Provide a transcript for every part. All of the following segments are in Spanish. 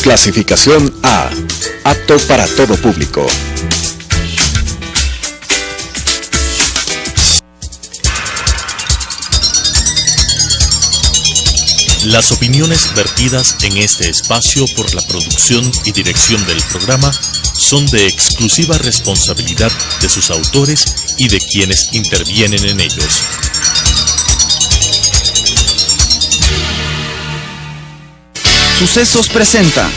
Clasificación A. Apto para todo público. Las opiniones vertidas en este espacio por la producción y dirección del programa son de exclusiva responsabilidad de sus autores y de quienes intervienen en ellos. Sucesos presenta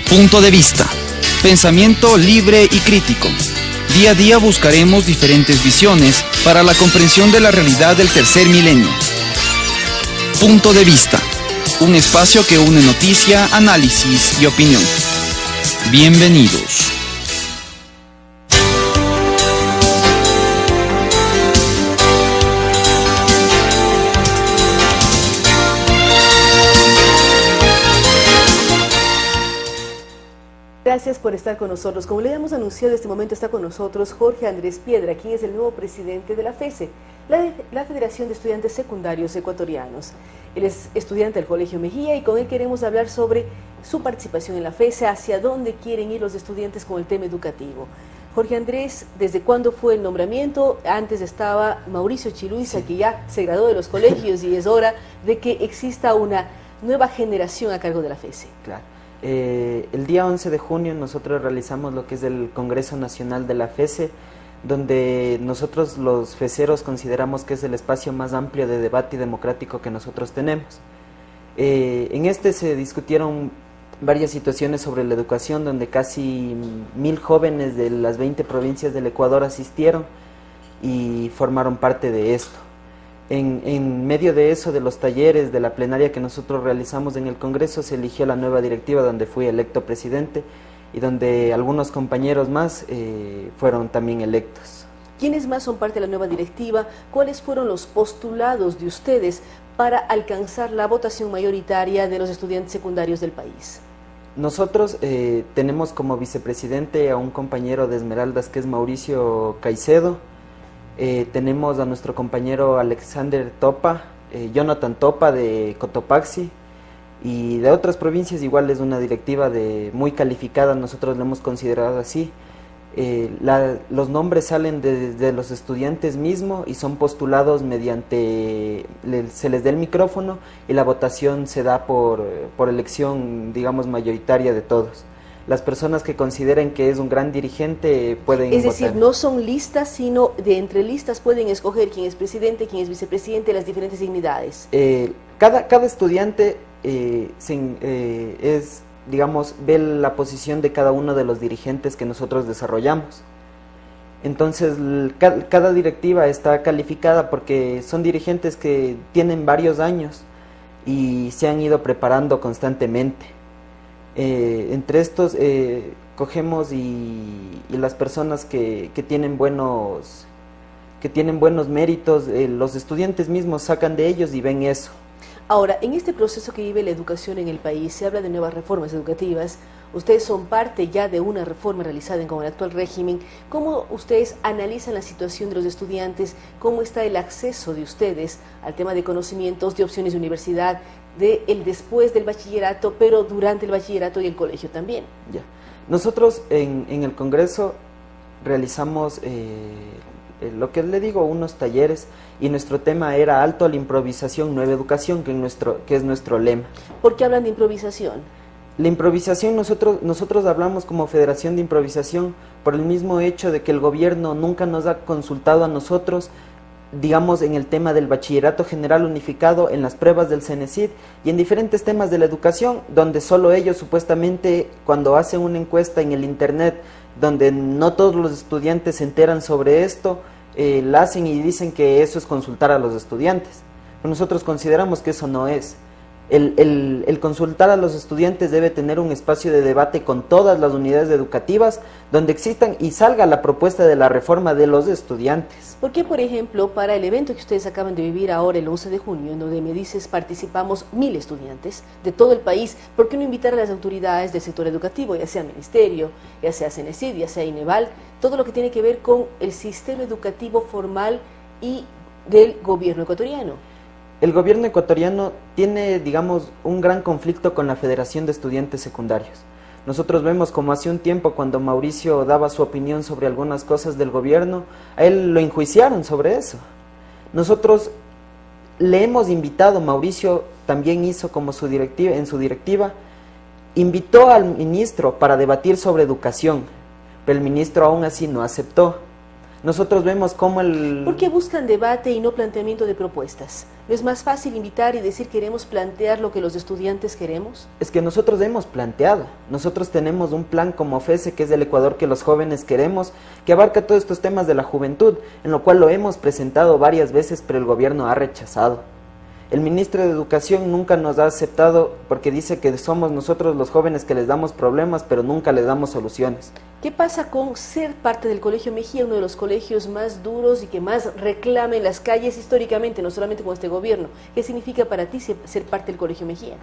Punto de Vista, pensamiento libre y crítico. Día a día buscaremos diferentes visiones para la comprensión de la realidad del tercer milenio. Punto de Vista, un espacio que une noticia, análisis y opinión. Bienvenidos. Gracias por estar con nosotros. Como le habíamos anunciado, en este momento está con nosotros Jorge Andrés Piedra, quien es el nuevo presidente de la FESE, la Federación de Estudiantes Secundarios Ecuatorianos. Él es estudiante del Colegio Mejía y con él queremos hablar sobre su participación en la FESE, hacia dónde quieren ir los estudiantes con el tema educativo. Jorge Andrés, ¿desde cuándo fue el nombramiento? Antes estaba Mauricio Chiluiza, que ya se graduó de los colegios y es hora de que exista una nueva generación a cargo de la FESE. Claro. El día 11 de junio nosotros realizamos lo que es el Congreso Nacional de la FESE, donde nosotros los feseros consideramos que es el espacio más amplio de debate y democrático que nosotros tenemos. En este se discutieron varias situaciones sobre la educación, donde casi 1000 jóvenes de las 20 provincias del Ecuador asistieron y formaron parte de esto. En medio de eso, de los talleres, de la plenaria que nosotros realizamos en el Congreso, se eligió la nueva directiva, donde fui electo presidente y donde algunos compañeros más fueron también electos. ¿Quiénes más son parte de la nueva directiva? ¿Cuáles fueron los postulados de ustedes para alcanzar la votación mayoritaria de los estudiantes secundarios del país? Nosotros tenemos como vicepresidente a un compañero de Esmeraldas, que es Mauricio Caicedo. Tenemos a nuestro compañero Alexander Topa, Jonathan Topa de Cotopaxi, y de otras provincias igual es una directiva muy calificada, nosotros lo hemos considerado así. Los nombres salen de los estudiantes mismos y son postulados mediante, se les da el micrófono y la votación se da por elección, digamos, mayoritaria de todos. Las personas que consideren que es un gran dirigente pueden votar. Es decir, no son listas, sino de entre listas pueden escoger quién es presidente, quién es vicepresidente, las diferentes dignidades. Cada estudiante digamos, ve la posición de cada uno de los dirigentes que nosotros desarrollamos. Entonces, cada directiva está calificada porque son dirigentes que tienen varios años y se han ido preparando constantemente. Entre estos cogemos y las personas que tienen buenos méritos, los estudiantes mismos sacan de ellos y ven eso. Ahora, en este proceso que vive la educación en el país, se habla de nuevas reformas educativas. Ustedes son parte ya de una reforma realizada con el actual régimen. ¿Cómo ustedes analizan la situación de los estudiantes? ¿Cómo está el acceso de ustedes al tema de conocimientos, de opciones de universidad, de el después del bachillerato, pero durante el bachillerato y el colegio también? Ya. Nosotros en el Congreso realizamos lo que le digo, unos talleres, y nuestro tema era alto a la improvisación, nueva educación, que es nuestro lema. ¿Por qué hablan de improvisación? La improvisación, nosotros hablamos como Federación de Improvisación por el mismo hecho de que el gobierno nunca nos ha consultado a nosotros, digamos, en el tema del bachillerato general unificado, en las pruebas del CENESID y en diferentes temas de la educación, donde solo ellos supuestamente, cuando hacen una encuesta en el internet, donde no todos los estudiantes se enteran sobre esto, la hacen y dicen que eso es consultar a los estudiantes. Pero nosotros consideramos que eso no es. El consultar a los estudiantes debe tener un espacio de debate con todas las unidades educativas donde existan y salga la propuesta de la reforma de los estudiantes. ¿Por qué, por ejemplo, para el evento que ustedes acaban de vivir ahora el 11 de junio, en donde me dices participamos 1000 estudiantes de todo el país, ¿por qué no invitar a las autoridades del sector educativo, ya sea Ministerio, ya sea CENESID, ya sea INEVAL, todo lo que tiene que ver con el sistema educativo formal y del gobierno ecuatoriano? el gobierno ecuatoriano tiene, digamos, un gran conflicto con la Federación de Estudiantes Secundarios. Nosotros vemos como hace un tiempo, cuando Mauricio daba su opinión sobre algunas cosas del gobierno, a él lo enjuiciaron sobre eso. Nosotros le hemos invitado, Mauricio también hizo como su directiva, en su directiva, invitó al ministro para debatir sobre educación, pero el ministro aún así no aceptó. Nosotros vemos cómo el... ¿Por qué buscan debate y no planteamiento de propuestas? ¿No es más fácil invitar y decir queremos plantear lo que los estudiantes queremos? Es que nosotros hemos planteado, nosotros tenemos un plan como FESE, que es el Ecuador que los jóvenes queremos, que abarca todos estos temas de la juventud, en lo cual lo hemos presentado varias veces, pero el gobierno ha rechazado. El ministro de Educación nunca nos ha aceptado porque dice que somos nosotros los jóvenes que les damos problemas, pero nunca les damos soluciones. ¿Qué pasa con ser parte del Colegio Mejía, uno de los colegios más duros y que más reclama en las calles históricamente, no solamente con este gobierno? ¿Qué significa para ti ser parte del Colegio Mejía?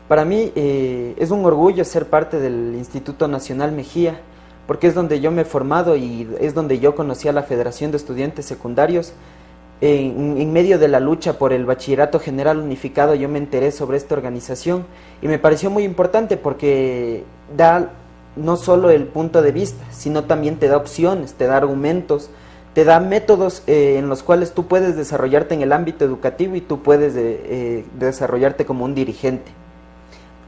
Para mí es un orgullo ser parte del Instituto Nacional Mejía, porque es donde yo me he formado y es donde yo conocí a la Federación de Estudiantes Secundarios. En medio de la lucha por el Bachillerato General Unificado yo me enteré sobre esta organización y me pareció muy importante porque da no solo el punto de vista, sino también te da opciones, te da argumentos, te da métodos en los cuales tú puedes desarrollarte en el ámbito educativo y tú puedes desarrollarte como un dirigente.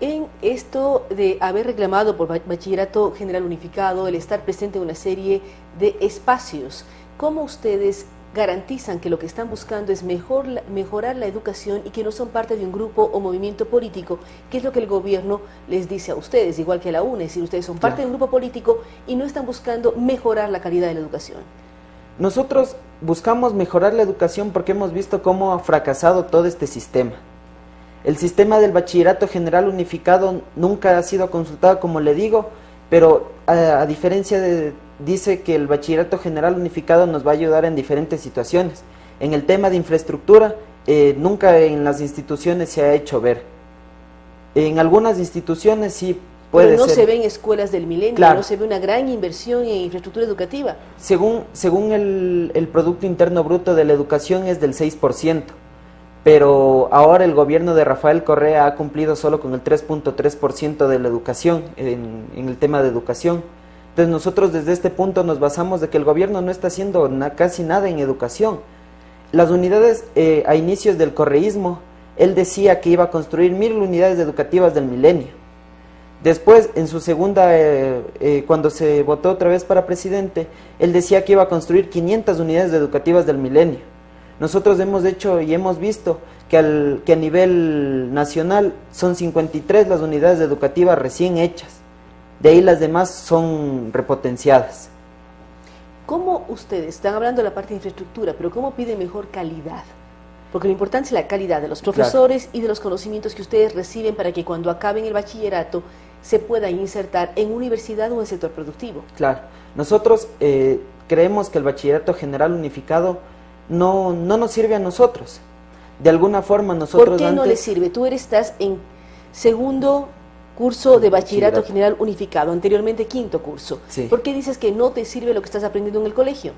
En esto de haber reclamado por Bachillerato General Unificado, el estar presente en una serie de espacios, ¿cómo ustedes garantizan que lo que están buscando es mejorar la educación y que no son parte de un grupo o movimiento político, que es lo que el gobierno les dice a ustedes, igual que a la UNE, si ustedes son parte de un grupo político y no están buscando mejorar la calidad de la educación? Nosotros buscamos mejorar la educación porque hemos visto cómo ha fracasado todo este sistema. El sistema del Bachillerato General Unificado nunca ha sido consultado, como le digo, pero a diferencia de... dice que el Bachillerato General Unificado nos va a ayudar en diferentes situaciones. En el tema de infraestructura, nunca en las instituciones se ha hecho ver. En algunas instituciones sí puede ser. Pero no se ven escuelas del milenio, claro. No se ve una gran inversión en infraestructura educativa. Según el Producto Interno Bruto de la educación es del 6%, pero ahora el gobierno de Rafael Correa ha cumplido solo con el 3.3% de la educación, en el tema de educación. Entonces nosotros desde este punto nos basamos de que el gobierno no está haciendo casi nada en educación. Las unidades, a inicios del correísmo, él decía que iba a construir 1000 unidades educativas del milenio. Después, en su segunda, cuando se votó otra vez para presidente, él decía que iba a construir 500 unidades educativas del milenio. Nosotros hemos hecho y hemos visto que a nivel nacional son 53 las unidades educativas recién hechas. De ahí las demás son repotenciadas. ¿Cómo ustedes están hablando de la parte de infraestructura, pero cómo piden mejor calidad? Porque lo importante es la calidad de los profesores, claro, y de los conocimientos que ustedes reciben para que cuando acaben el bachillerato se puedan insertar en universidad o en el sector productivo. Claro, nosotros creemos que el Bachillerato General Unificado no nos sirve a nosotros. De alguna forma nosotros... ¿Por qué no les sirve? Tú estás en segundo curso de Bachillerato General Unificado, anteriormente quinto curso. Sí. ¿Por qué dices que no te sirve lo que estás aprendiendo en el colegio?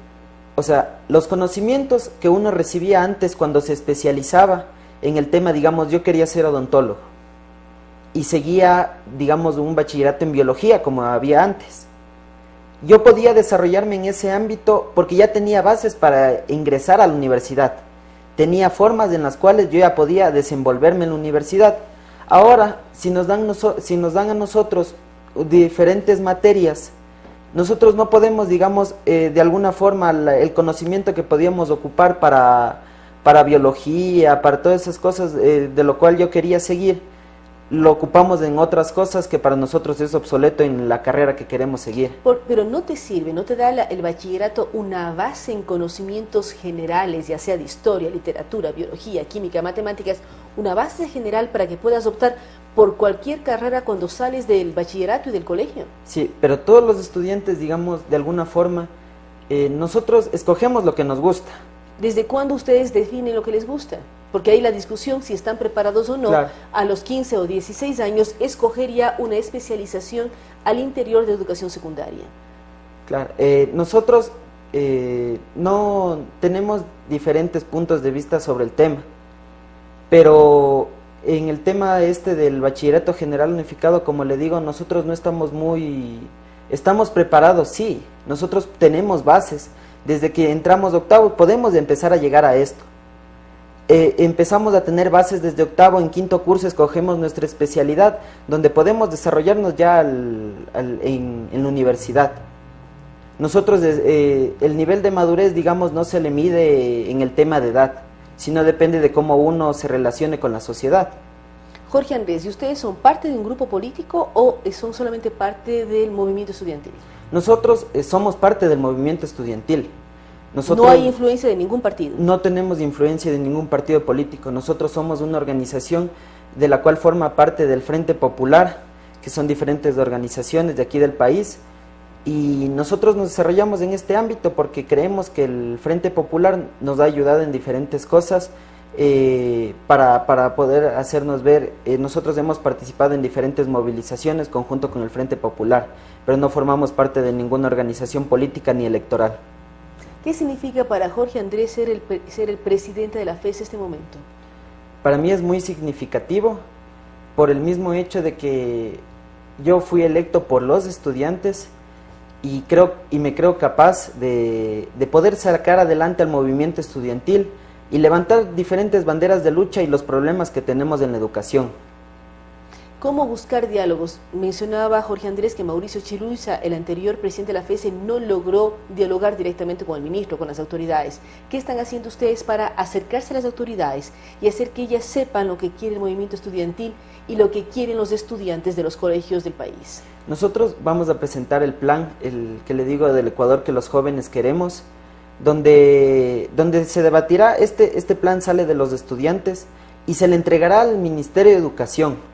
O sea, los conocimientos que uno recibía antes cuando se especializaba en el tema, digamos, yo quería ser odontólogo y seguía, digamos, un bachillerato en biología como había antes. Yo podía desarrollarme en ese ámbito porque ya tenía bases para ingresar a la universidad. Tenía formas en las cuales yo ya podía desenvolverme en la universidad. Ahora, si nos dan a nosotros diferentes materias, nosotros no podemos, digamos, de alguna forma el conocimiento que podíamos ocupar para biología, para todas esas cosas de lo cual yo quería seguir, lo ocupamos en otras cosas que para nosotros es obsoleto en la carrera que queremos seguir. Pero no te sirve, no te da el bachillerato una base en conocimientos generales, ya sea de historia, literatura, biología, química, matemáticas, una base general para que puedas optar por cualquier carrera cuando sales del bachillerato y del colegio. Sí, pero todos los estudiantes, digamos, de alguna forma, nosotros escogemos lo que nos gusta. ¿Desde cuándo ustedes definen lo que les gusta? Porque hay la discusión si están preparados o no, claro, a los 15 o 16 años, escoger ya una especialización al interior de educación secundaria. Claro, nosotros no tenemos diferentes puntos de vista sobre el tema. pero en el tema del bachillerato general unificado, como le digo, nosotros no estamos preparados, sí, nosotros tenemos bases, desde que entramos de octavo podemos empezar a llegar a esto. Empezamos a tener bases desde octavo, en quinto curso escogemos nuestra especialidad, donde podemos desarrollarnos ya en la universidad. Nosotros, el nivel de madurez, digamos, no se le mide en el tema de edad, sino depende de cómo uno se relacione con la sociedad. Jorge Andrés, ¿y ustedes son parte de un grupo político o son solamente parte del movimiento estudiantil? Nosotros somos parte del movimiento estudiantil. ¿No hay influencia de ningún partido? No tenemos influencia de ningún partido político. Nosotros somos una organización de la cual forma parte del Frente Popular, que son diferentes organizaciones de aquí del país, y nosotros nos desarrollamos en este ámbito porque creemos que el Frente Popular nos ha ayudado en diferentes cosas para poder hacernos ver. Nosotros hemos participado en diferentes movilizaciones conjunto con el Frente Popular, pero no formamos parte de ninguna organización política ni electoral. ¿Qué significa para Jorge Andrés ser el presidente de la FES en este momento? Para mí es muy significativo por el mismo hecho de que yo fui electo por los estudiantes y me creo capaz de poder sacar adelante al movimiento estudiantil y levantar diferentes banderas de lucha y los problemas que tenemos en la educación. ¿Cómo buscar diálogos? Mencionaba Jorge Andrés que Mauricio Chiluza, el anterior presidente de la FES, no logró dialogar directamente con el ministro, con las autoridades. ¿Qué están haciendo ustedes para acercarse a las autoridades y hacer que ellas sepan lo que quiere el movimiento estudiantil y lo que quieren los estudiantes de los colegios del país? Nosotros vamos a presentar el plan, el que le digo del Ecuador que los jóvenes queremos, donde se debatirá, este plan sale de los estudiantes y se le entregará al Ministerio de Educación,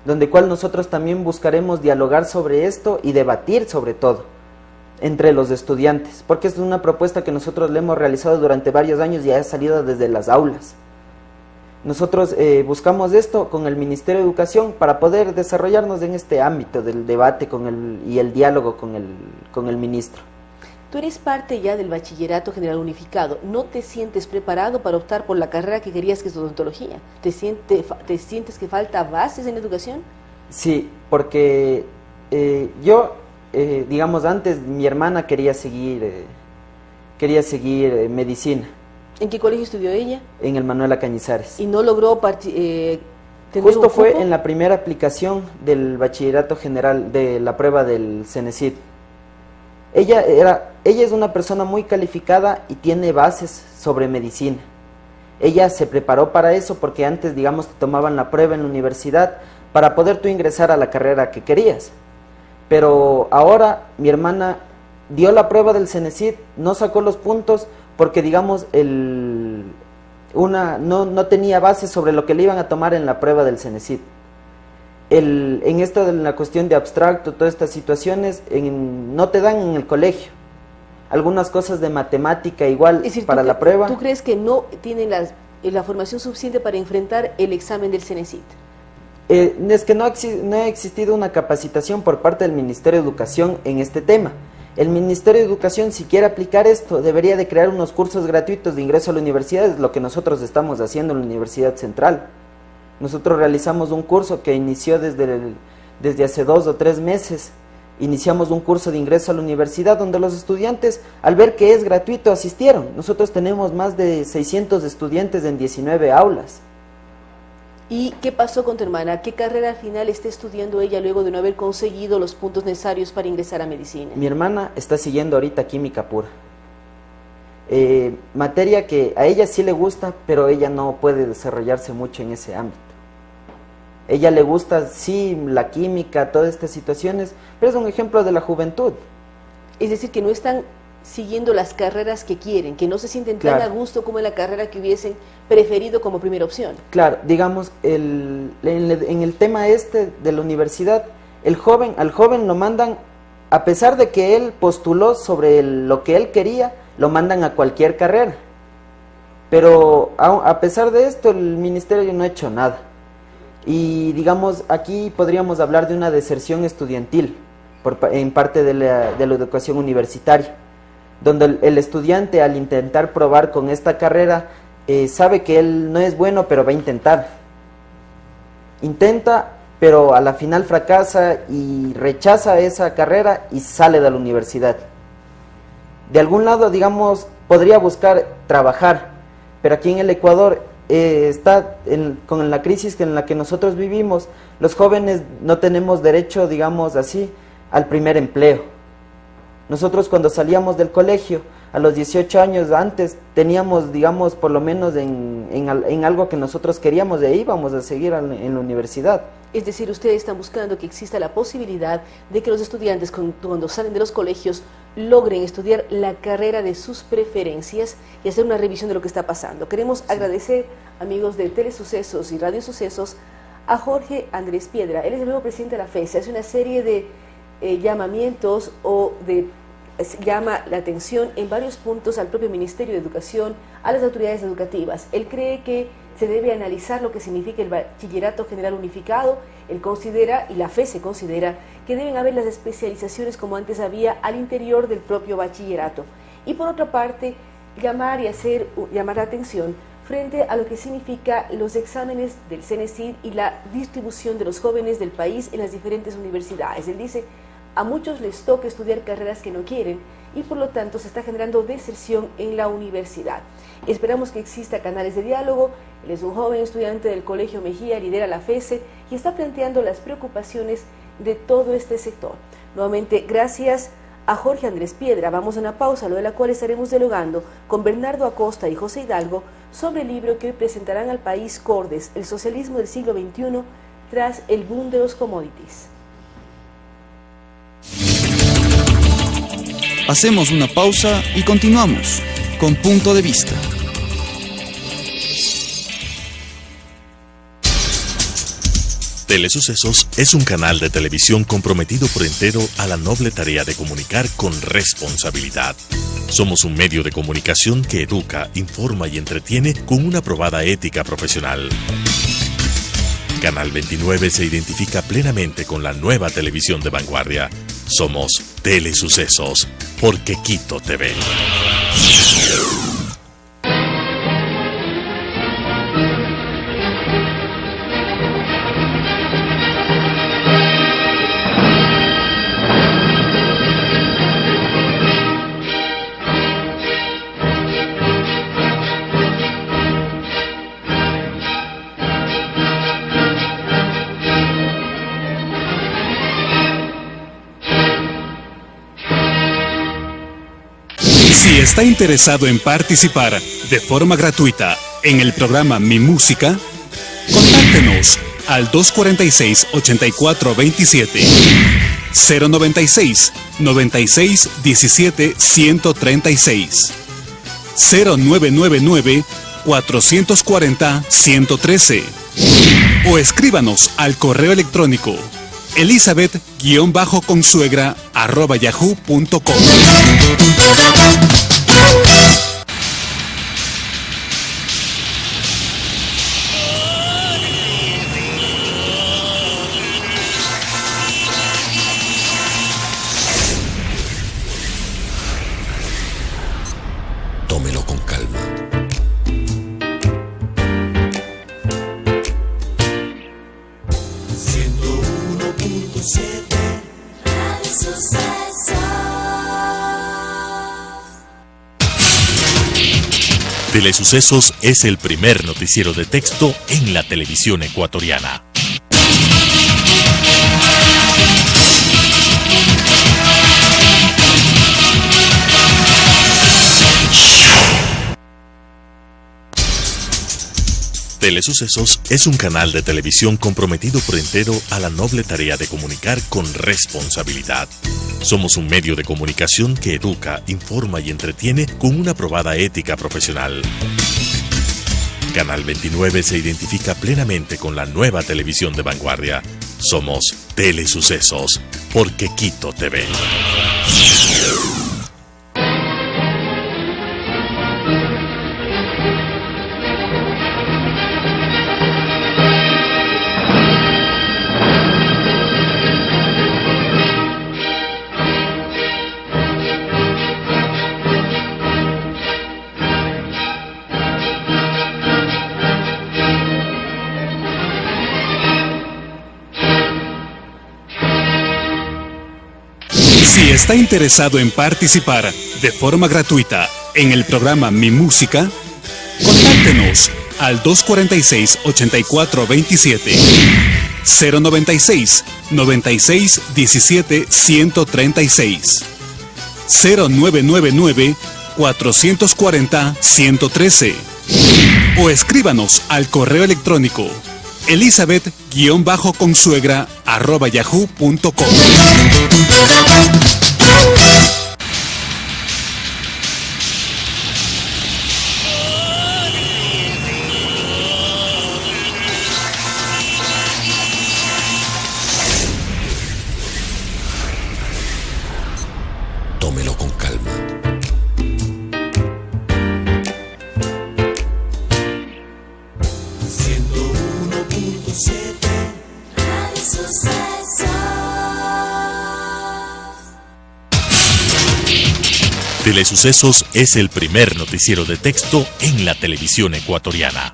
donde cual nosotros también buscaremos dialogar sobre esto y debatir sobre todo entre los estudiantes, porque es una propuesta que nosotros le hemos realizado durante varios años y ha salido desde las aulas. Nosotros buscamos esto con el Ministerio de Educación para poder desarrollarnos en este ámbito del debate y el diálogo con el ministro. Tú eres parte ya del bachillerato general unificado, ¿no te sientes preparado para optar por la carrera que querías, que es odontología? ¿Te sientes que falta bases en educación? Sí, porque digamos, antes mi hermana quería seguir medicina. ¿En qué colegio estudió ella? En el Manuela Cañizares. ¿Y no logró tener Justo un fue cupo? en la primera aplicación del bachillerato general, de la prueba del CENESID. Ella es una persona muy calificada y tiene bases sobre medicina. Ella se preparó para eso porque antes, digamos, te tomaban la prueba en la universidad para poder tú ingresar a la carrera que querías. Pero ahora mi hermana dio la prueba del CENESID, no sacó los puntos porque, digamos, no tenía bases sobre lo que le iban a tomar en la prueba del CENESID. En esto de la cuestión de abstracto, todas estas situaciones no te dan en el colegio. Algunas cosas de matemática igual, Es decir, para la prueba. ¿Tú crees que no tienen la formación suficiente para enfrentar el examen del CENESID? Es que no ha existido una capacitación por parte del Ministerio de Educación en este tema. El Ministerio de Educación, si quiere aplicar esto, debería de crear unos cursos gratuitos de ingreso a la universidad, es lo que nosotros estamos haciendo en la Universidad Central. Nosotros realizamos un curso que inició desde hace 2 o 3 meses. Iniciamos un curso de ingreso a la universidad donde los estudiantes, al ver que es gratuito, asistieron. Nosotros tenemos más de 600 estudiantes en 19 aulas. ¿Y qué pasó con tu hermana? ¿Qué carrera al final está estudiando ella luego de no haber conseguido los puntos necesarios para ingresar a medicina? Mi hermana está siguiendo ahorita química pura. Materia que a ella sí le gusta, pero ella no puede desarrollarse mucho en ese ámbito. Ella le gusta, sí, la química, todas estas situaciones, pero es un ejemplo de la juventud. Es decir, que no están siguiendo las carreras que quieren, que no se sienten tan Claro. a gusto como en la carrera que hubiesen preferido como primera opción. Claro, digamos, en el tema de la universidad, al joven lo mandan, a pesar de que él postuló sobre lo que él quería, lo mandan a cualquier carrera. Pero a pesar de esto, el ministerio no ha hecho nada. Y digamos, aquí podríamos hablar de una deserción estudiantil en parte de la educación universitaria, donde el estudiante, al intentar probar con esta carrera, sabe que él no es bueno, pero va a intentar. Intenta, pero a la final fracasa y rechaza esa carrera y sale de la universidad. De algún lado, digamos, podría buscar trabajar, pero aquí en el Ecuador con la crisis en la que nosotros vivimos, los jóvenes no tenemos derecho, digamos así, al primer empleo. Nosotros cuando salíamos del colegio, a los 18 años antes, teníamos, digamos, por lo menos en algo que nosotros queríamos, de ahí íbamos a seguir en la universidad. Es decir, ustedes están buscando que exista la posibilidad de que los estudiantes cuando salen de los colegios logren estudiar la carrera de sus preferencias y hacer una revisión de lo que está pasando. Queremos agradecer, amigos de Telesucesos y Radio Sucesos, a Jorge Andrés Piedra. Él es el nuevo presidente de la FESE. Hace una serie de llamamientos llama la atención en varios puntos al propio Ministerio de Educación, a las autoridades educativas. Él cree que se debe analizar lo que significa el Bachillerato General Unificado. Él considera, y la FESE considera, que deben haber las especializaciones como antes había al interior del propio bachillerato. Y por otra parte, llamar la atención frente a lo que significa los exámenes del CENESID y la distribución de los jóvenes del país en las diferentes universidades. Él dice, a muchos les toca estudiar carreras que no quieren y por lo tanto se está generando deserción en la universidad. Esperamos que exista canales de diálogo. Él es un joven estudiante del Colegio Mejía, lidera la FESE y está planteando las preocupaciones de todo este sector. Nuevamente, gracias a Jorge Andrés Piedra. Vamos a una pausa, lo de la cual estaremos dialogando con Bernardo Acosta y José Hidalgo sobre el libro que hoy presentarán al país Cordes, el socialismo del siglo XXI tras el boom de los commodities. Hacemos una pausa y continuamos con Punto de Vista. Telesucesos es un canal de televisión comprometido por entero a la noble tarea de comunicar con responsabilidad. Somos un medio de comunicación que educa, informa y entretiene con una probada ética profesional. Canal 29 se identifica plenamente con la nueva televisión de vanguardia. Somos Telesucesos, porque Quito TV. Si está interesado en participar de forma gratuita en el programa Mi Música, contáctenos al 246-8427, 096 96 17 136, 0999 440 113 o escríbanos al correo electrónico elizabeth-consuegra@yahoo.com. Tómelo con calma. Telesucesos es el primer noticiero de texto en la televisión ecuatoriana. Telesucesos es un canal de televisión comprometido por entero a la noble tarea de comunicar con responsabilidad. Somos un medio de comunicación que educa, informa y entretiene con una probada ética profesional. Canal 29 se identifica plenamente con la nueva televisión de vanguardia. Somos Telesucesos, porque Quito TV. ¿Está interesado en participar de forma gratuita en el programa Mi Música? Contáctenos al 246-8427, 096 96 17 136, 0999 440 113 o escríbanos al correo electrónico elizabeth-consuegra@yahoo.com. Tómelo con calma. Telesucesos es el primer noticiero de texto en la televisión ecuatoriana.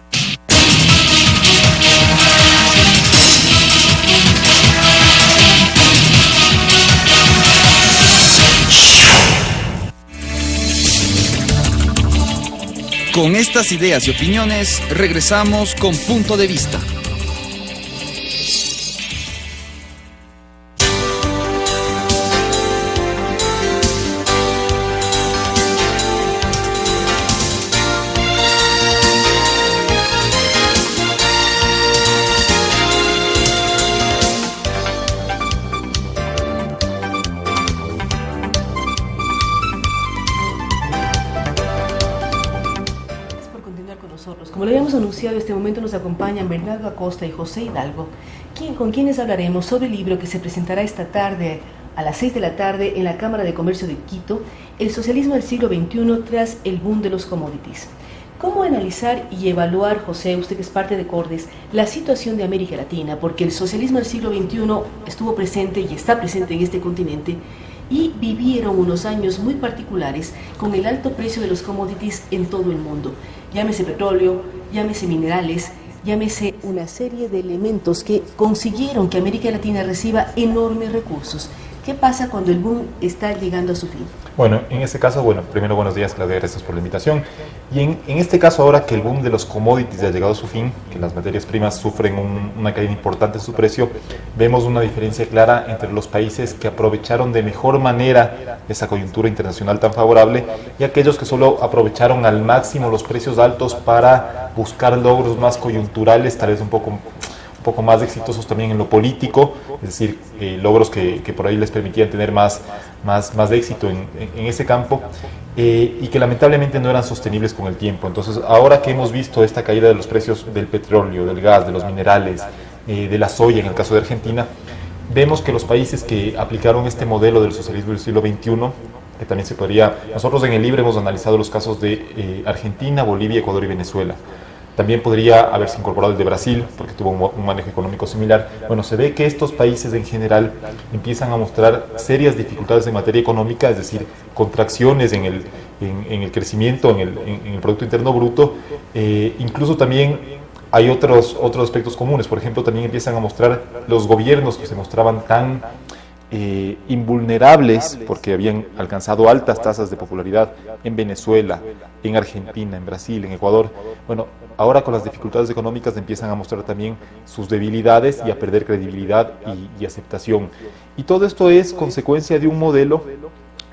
Con estas ideas y opiniones, regresamos con Punto de Vista. Como lo habíamos anunciado, en este momento nos acompañan Bernardo Acosta y José Hidalgo, con quienes hablaremos sobre el libro que se presentará esta tarde a las 6 de la tarde en la Cámara de Comercio de Quito, El socialismo del siglo XXI tras el boom de los commodities. ¿Cómo analizar y evaluar, José, usted que es parte de Cordes, la situación de América Latina? Porque el socialismo del siglo XXI estuvo presente y está presente en este continente y vivieron unos años muy particulares con el alto precio de los commodities en todo el mundo. Llámese petróleo, llámese minerales, llámese una serie de elementos que consiguieron que América Latina reciba enormes recursos. ¿Qué pasa cuando el boom está llegando a su fin? Bueno, en este caso, primero buenos días, Claudia, gracias por la invitación. Y en este caso, ahora que el boom de los commodities ya ha llegado a su fin, que las materias primas sufren una caída importante en su precio, vemos una diferencia clara entre los países que aprovecharon de mejor manera esa coyuntura internacional tan favorable y aquellos que solo aprovecharon al máximo los precios altos para buscar logros más coyunturales, tal vez un poco más exitosos también en lo político, es decir, logros que por ahí les permitían tener más de éxito en ese campo y que lamentablemente no eran sostenibles con el tiempo. Entonces, ahora que hemos visto esta caída de los precios del petróleo, del gas, de los minerales, de la soya en el caso de Argentina, vemos que los países que aplicaron este modelo del socialismo del siglo XXI, que también se podría, nosotros en el libro hemos analizado los casos de Argentina, Bolivia, Ecuador y Venezuela. También podría haberse incorporado el de Brasil, porque tuvo un manejo económico similar. Bueno, se ve que estos países en general empiezan a mostrar serias dificultades en materia económica, es decir, contracciones en el crecimiento, en el Producto Interno Bruto. Incluso también hay otros aspectos comunes. Por ejemplo, también empiezan a mostrar los gobiernos que se mostraban tan invulnerables porque habían alcanzado altas tasas de popularidad en Venezuela, en Argentina, en Brasil, en Ecuador. Bueno, ahora con las dificultades económicas empiezan a mostrar también sus debilidades y a perder credibilidad y aceptación. Y todo esto es consecuencia de un modelo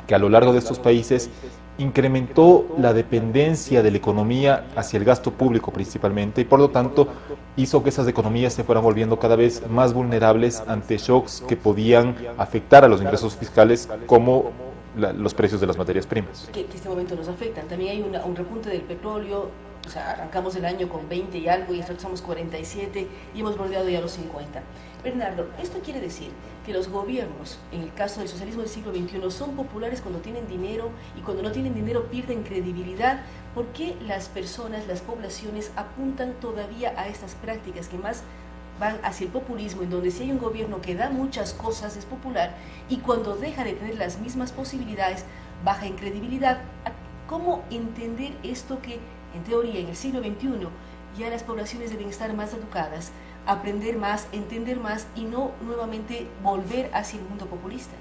que a lo largo de estos países incrementó la dependencia de la economía hacia el gasto público principalmente y por lo tanto hizo que esas economías se fueran volviendo cada vez más vulnerables ante shocks que podían afectar a los ingresos fiscales como los precios de las materias primas. Que este momento nos afectan. También hay un repunte del petróleo. O sea, arrancamos el año con 20 y algo y hasta estamos 47 y hemos bordeado ya los 50. Bernardo, esto quiere decir que los gobiernos, en el caso del socialismo del siglo XXI, son populares cuando tienen dinero y cuando no tienen dinero pierden credibilidad. ¿Por qué las personas, las poblaciones apuntan todavía a estas prácticas que más van hacia el populismo, en donde si hay un gobierno que da muchas cosas es popular y cuando deja de tener las mismas posibilidades baja en credibilidad? ¿Cómo entender esto que en teoría en el siglo XXI ya las poblaciones deben estar más educadas, aprender más, entender más y no nuevamente volver hacia el mundo populista?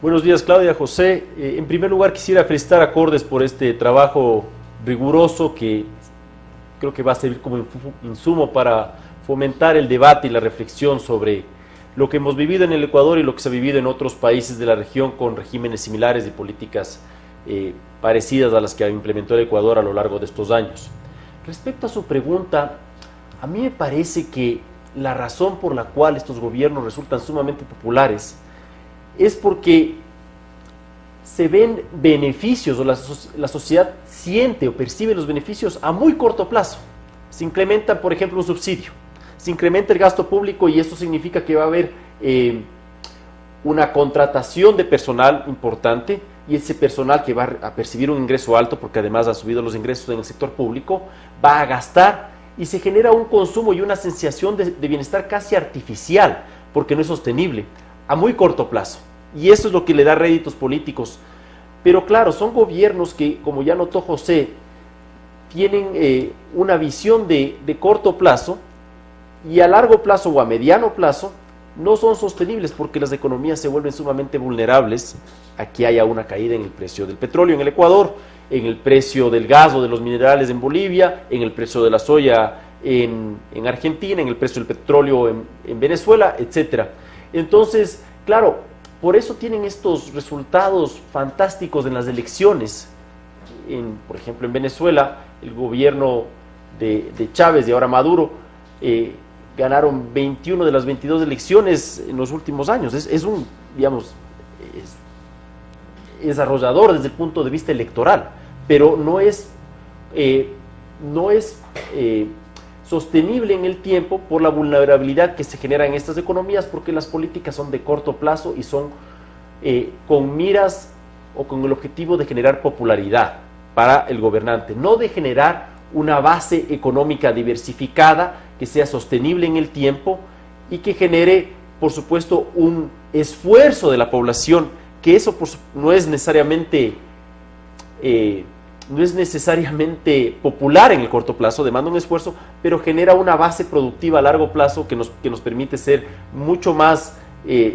Buenos días, Claudia, José. En primer lugar, quisiera felicitar a Cordes por este trabajo riguroso que creo que va a servir como insumo para fomentar el debate y la reflexión sobre lo que hemos vivido en el Ecuador y lo que se ha vivido en otros países de la región con regímenes similares y políticas parecidas a las que implementó el Ecuador a lo largo de estos años. Respecto a su pregunta, a mí me parece que la razón por la cual estos gobiernos resultan sumamente populares es porque se ven beneficios o la sociedad siente o percibe los beneficios a muy corto plazo. Se incrementa, por ejemplo, un subsidio, se incrementa el gasto público y esto significa que va a haber una contratación de personal importante y ese personal que va a percibir un ingreso alto, porque además ha subido los ingresos en el sector público, va a gastar y se genera un consumo y una sensación de bienestar casi artificial, porque no es sostenible, a muy corto plazo. Y eso es lo que le da réditos políticos. Pero claro, son gobiernos que, como ya notó José, tienen una visión de corto plazo y a largo plazo o a mediano plazo no son sostenibles porque las economías se vuelven sumamente vulnerables a que haya una caída en el precio del petróleo en el Ecuador, en el precio del gas o de los minerales en Bolivia, en el precio de la soya en Argentina, en el precio del petróleo en Venezuela, etc. Entonces, claro, por eso tienen estos resultados fantásticos en las elecciones. Por ejemplo, en Venezuela, el gobierno de Chávez y ahora Maduro ganaron 21 de las 22 elecciones en los últimos años. Es arrollador desde el punto de vista electoral, pero no es sostenible en el tiempo por la vulnerabilidad que se genera en estas economías, porque las políticas son de corto plazo y son con miras o con el objetivo de generar popularidad para el gobernante, no de generar una base económica diversificada que sea sostenible en el tiempo y que genere, por supuesto, un esfuerzo de la población, que eso no es necesariamente popular en el corto plazo, demanda un esfuerzo, pero genera una base productiva a largo plazo que nos permite ser mucho más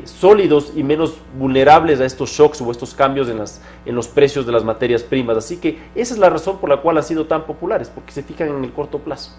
sólidos y menos vulnerables a estos shocks o estos cambios en los precios de las materias primas. Así que esa es la razón por la cual han sido tan populares, porque se fijan en el corto plazo.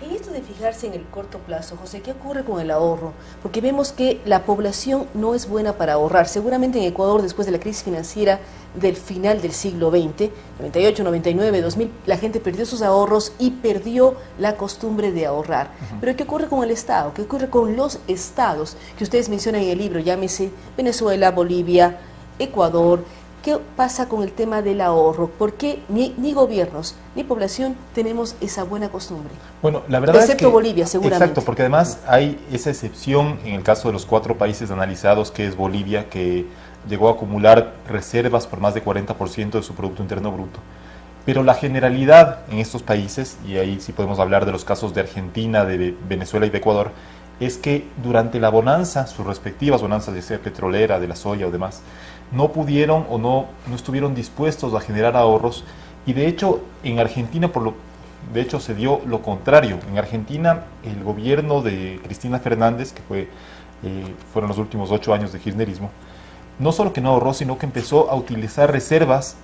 En esto de fijarse en el corto plazo, José, ¿qué ocurre con el ahorro? Porque vemos que la población no es buena para ahorrar. Seguramente en Ecuador, después de la crisis financiera del final del siglo XX, 98, 99, 2000, la gente perdió sus ahorros y perdió la costumbre de ahorrar. Pero ¿qué ocurre con el Estado? ¿Qué ocurre con los estados que ustedes mencionan en el libro? Llámese Venezuela, Bolivia, Ecuador. ¿Qué pasa con el tema del ahorro? ¿Por qué ni gobiernos ni población tenemos esa buena costumbre? Bueno, la verdad excepto es que, Bolivia, seguramente. Exacto, porque además hay esa excepción en el caso de los 4 países analizados, que es Bolivia, que llegó a acumular reservas por más de 40% de su Producto Interno Bruto. Pero la generalidad en estos países, y ahí sí podemos hablar de los casos de Argentina, de Venezuela y de Ecuador, es que durante la bonanza, sus respectivas bonanzas, de ser petrolera, de la soya o demás, no pudieron o no estuvieron dispuestos a generar ahorros, y de hecho en Argentina se dio lo contrario. En Argentina el gobierno de Cristina Fernández, que fueron los últimos 8 años de kirchnerismo, no solo que no ahorró, sino que empezó a utilizar reservas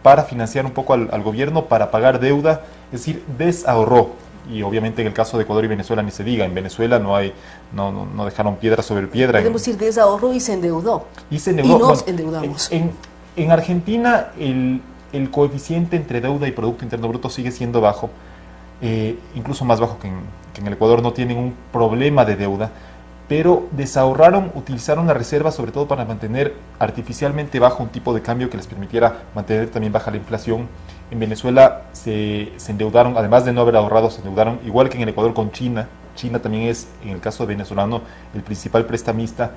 para financiar un poco al gobierno, para pagar deuda, es decir, desahorró. Y obviamente en el caso de Ecuador y Venezuela ni se diga. En Venezuela no dejaron piedra sobre piedra. Podemos decir desahorró y se endeudó. Y nos endeudamos. En Argentina el coeficiente entre deuda y Producto Interno Bruto sigue siendo bajo, incluso más bajo que en el Ecuador. No tienen un problema de deuda, pero desahorraron, utilizaron la reserva sobre todo para mantener artificialmente bajo un tipo de cambio que les permitiera mantener también baja la inflación. En Venezuela se endeudaron, además de no haber ahorrado, se endeudaron, igual que en el Ecuador, con China. China también es, en el caso venezolano, el principal prestamista.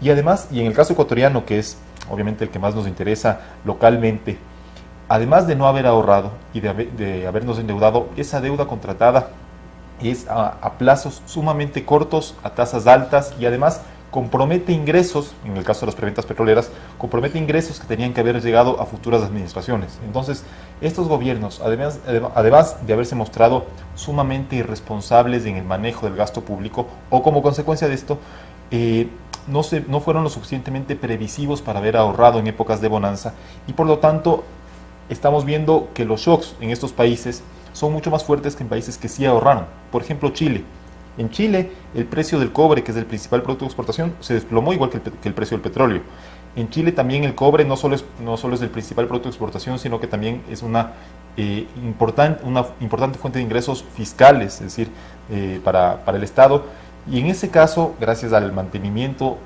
Y además, y en el caso ecuatoriano, que es obviamente el que más nos interesa localmente, además de no haber ahorrado y de habernos endeudado, esa deuda contratada es a plazos sumamente cortos, a tasas altas, y además compromete ingresos, en el caso de las preventas petroleras, compromete ingresos que tenían que haber llegado a futuras administraciones. Entonces, estos gobiernos, además de haberse mostrado sumamente irresponsables en el manejo del gasto público, o como consecuencia de esto, no fueron lo suficientemente previsivos para haber ahorrado en épocas de bonanza, y por lo tanto estamos viendo que los shocks en estos países son mucho más fuertes que en países que sí ahorraron. Por ejemplo, Chile. En Chile, el precio del cobre, que es el principal producto de exportación, se desplomó igual que el precio del petróleo. En Chile también el cobre no solo es el principal producto de exportación, sino que también es una importante fuente de ingresos fiscales, es decir, para el Estado. Y en ese caso, gracias al mantenimiento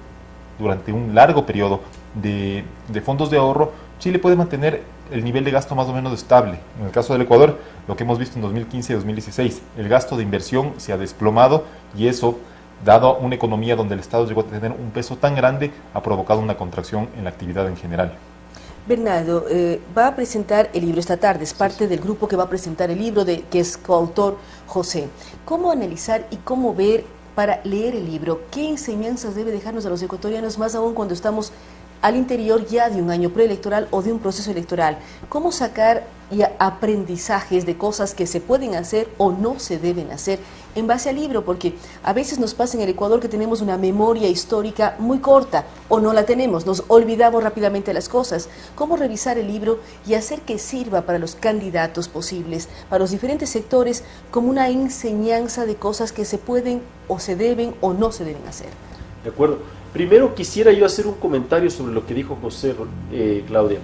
durante un largo periodo de fondos de ahorro, Chile puede mantener el nivel de gasto más o menos estable. En el caso del Ecuador, lo que hemos visto en 2015 y 2016, el gasto de inversión se ha desplomado, y eso, dado una economía donde el Estado llegó a tener un peso tan grande, ha provocado una contracción en la actividad en general. Bernardo, va a presentar el libro esta tarde, es parte del grupo que va a presentar el libro, que es coautor José. ¿Cómo analizar y cómo ver para leer el libro? ¿Qué enseñanzas debe dejarnos a los ecuatorianos, más aún cuando estamos al interior ya de un año preelectoral o de un proceso electoral? ¿Cómo sacar aprendizajes de cosas que se pueden hacer o no se deben hacer en base al libro? Porque a veces nos pasa en el Ecuador que tenemos una memoria histórica muy corta, o no la tenemos, nos olvidamos rápidamente las cosas. ¿Cómo revisar el libro y hacer que sirva para los candidatos posibles, para los diferentes sectores, como una enseñanza de cosas que se pueden o se deben o no se deben hacer? De acuerdo. Primero quisiera yo hacer un comentario sobre lo que dijo José, Claudia.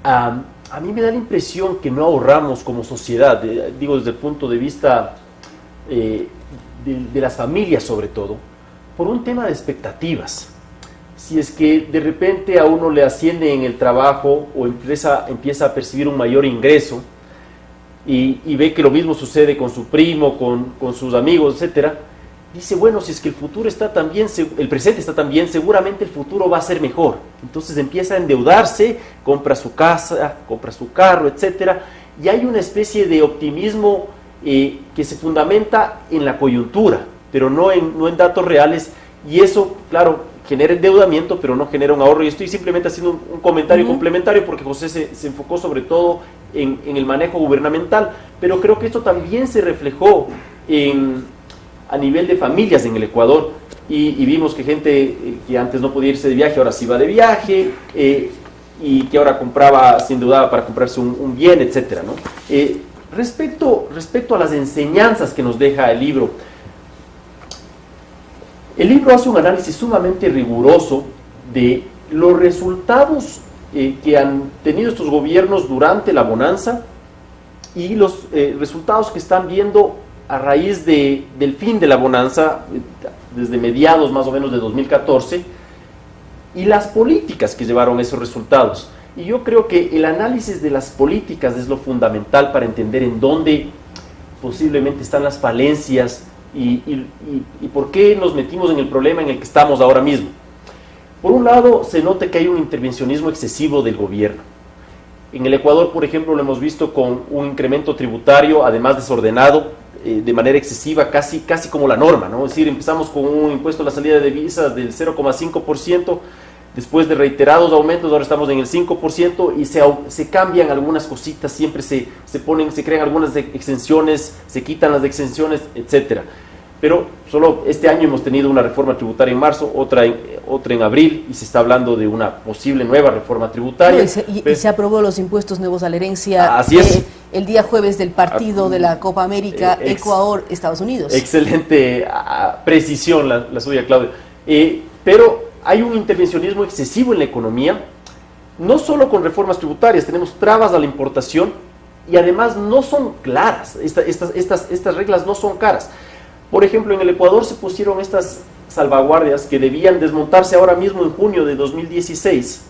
A mí me da la impresión que no ahorramos como sociedad, digo desde el punto de vista de las familias sobre todo, por un tema de expectativas. Si es que de repente a uno le asciende en el trabajo o empieza a percibir un mayor ingreso y ve que lo mismo sucede con su primo, con sus amigos, etcétera, dice, bueno, si es que el futuro está tan bien, el presente está tan bien, seguramente el futuro va a ser mejor. Entonces empieza a endeudarse, compra su casa, compra su carro, etcétera, y hay una especie de optimismo que se fundamenta en la coyuntura, pero no en datos reales, y eso, claro, genera endeudamiento, pero no genera un ahorro. Y estoy simplemente haciendo un comentario complementario porque José se enfocó sobre todo en el manejo gubernamental, pero creo que esto también se reflejó a nivel de familias en el Ecuador, y vimos que gente que antes no podía irse de viaje, ahora sí va de viaje, y que ahora se endeudaba para comprarse un bien, etcétera, ¿no? Respecto a las enseñanzas que nos deja el libro hace un análisis sumamente riguroso de los resultados que han tenido estos gobiernos durante la bonanza y los resultados que están viendo a raíz del fin de la bonanza, desde mediados más o menos de 2014, y las políticas que llevaron esos resultados. Y yo creo que el análisis de las políticas es lo fundamental para entender en dónde posiblemente están las falencias y por qué nos metimos en el problema en el que estamos ahora mismo. Por un lado, se nota que hay un intervencionismo excesivo del gobierno. En el Ecuador, por ejemplo, lo hemos visto con un incremento tributario, además desordenado, de manera excesiva, casi como la norma, ¿no? Es decir, empezamos con un impuesto a la salida de divisas del 0,5%, después de reiterados aumentos, ahora estamos en el 5%, y se cambian algunas cositas, siempre se crean algunas exenciones, se quitan las exenciones, etcétera. Pero solo este año hemos tenido una reforma tributaria en marzo, otra en abril, y se está hablando de una posible nueva reforma tributaria. Y se aprobó los impuestos nuevos a la herencia. Así es. El día jueves del partido de la Copa América, Ecuador-Estados Unidos. Excelente precisión la suya, Claudia. Pero hay un intervencionismo excesivo en la economía, no solo con reformas tributarias, tenemos trabas a la importación, y además no son claras, estas reglas no son claras. Por ejemplo, en el Ecuador se pusieron estas salvaguardias que debían desmontarse ahora mismo en junio de 2016,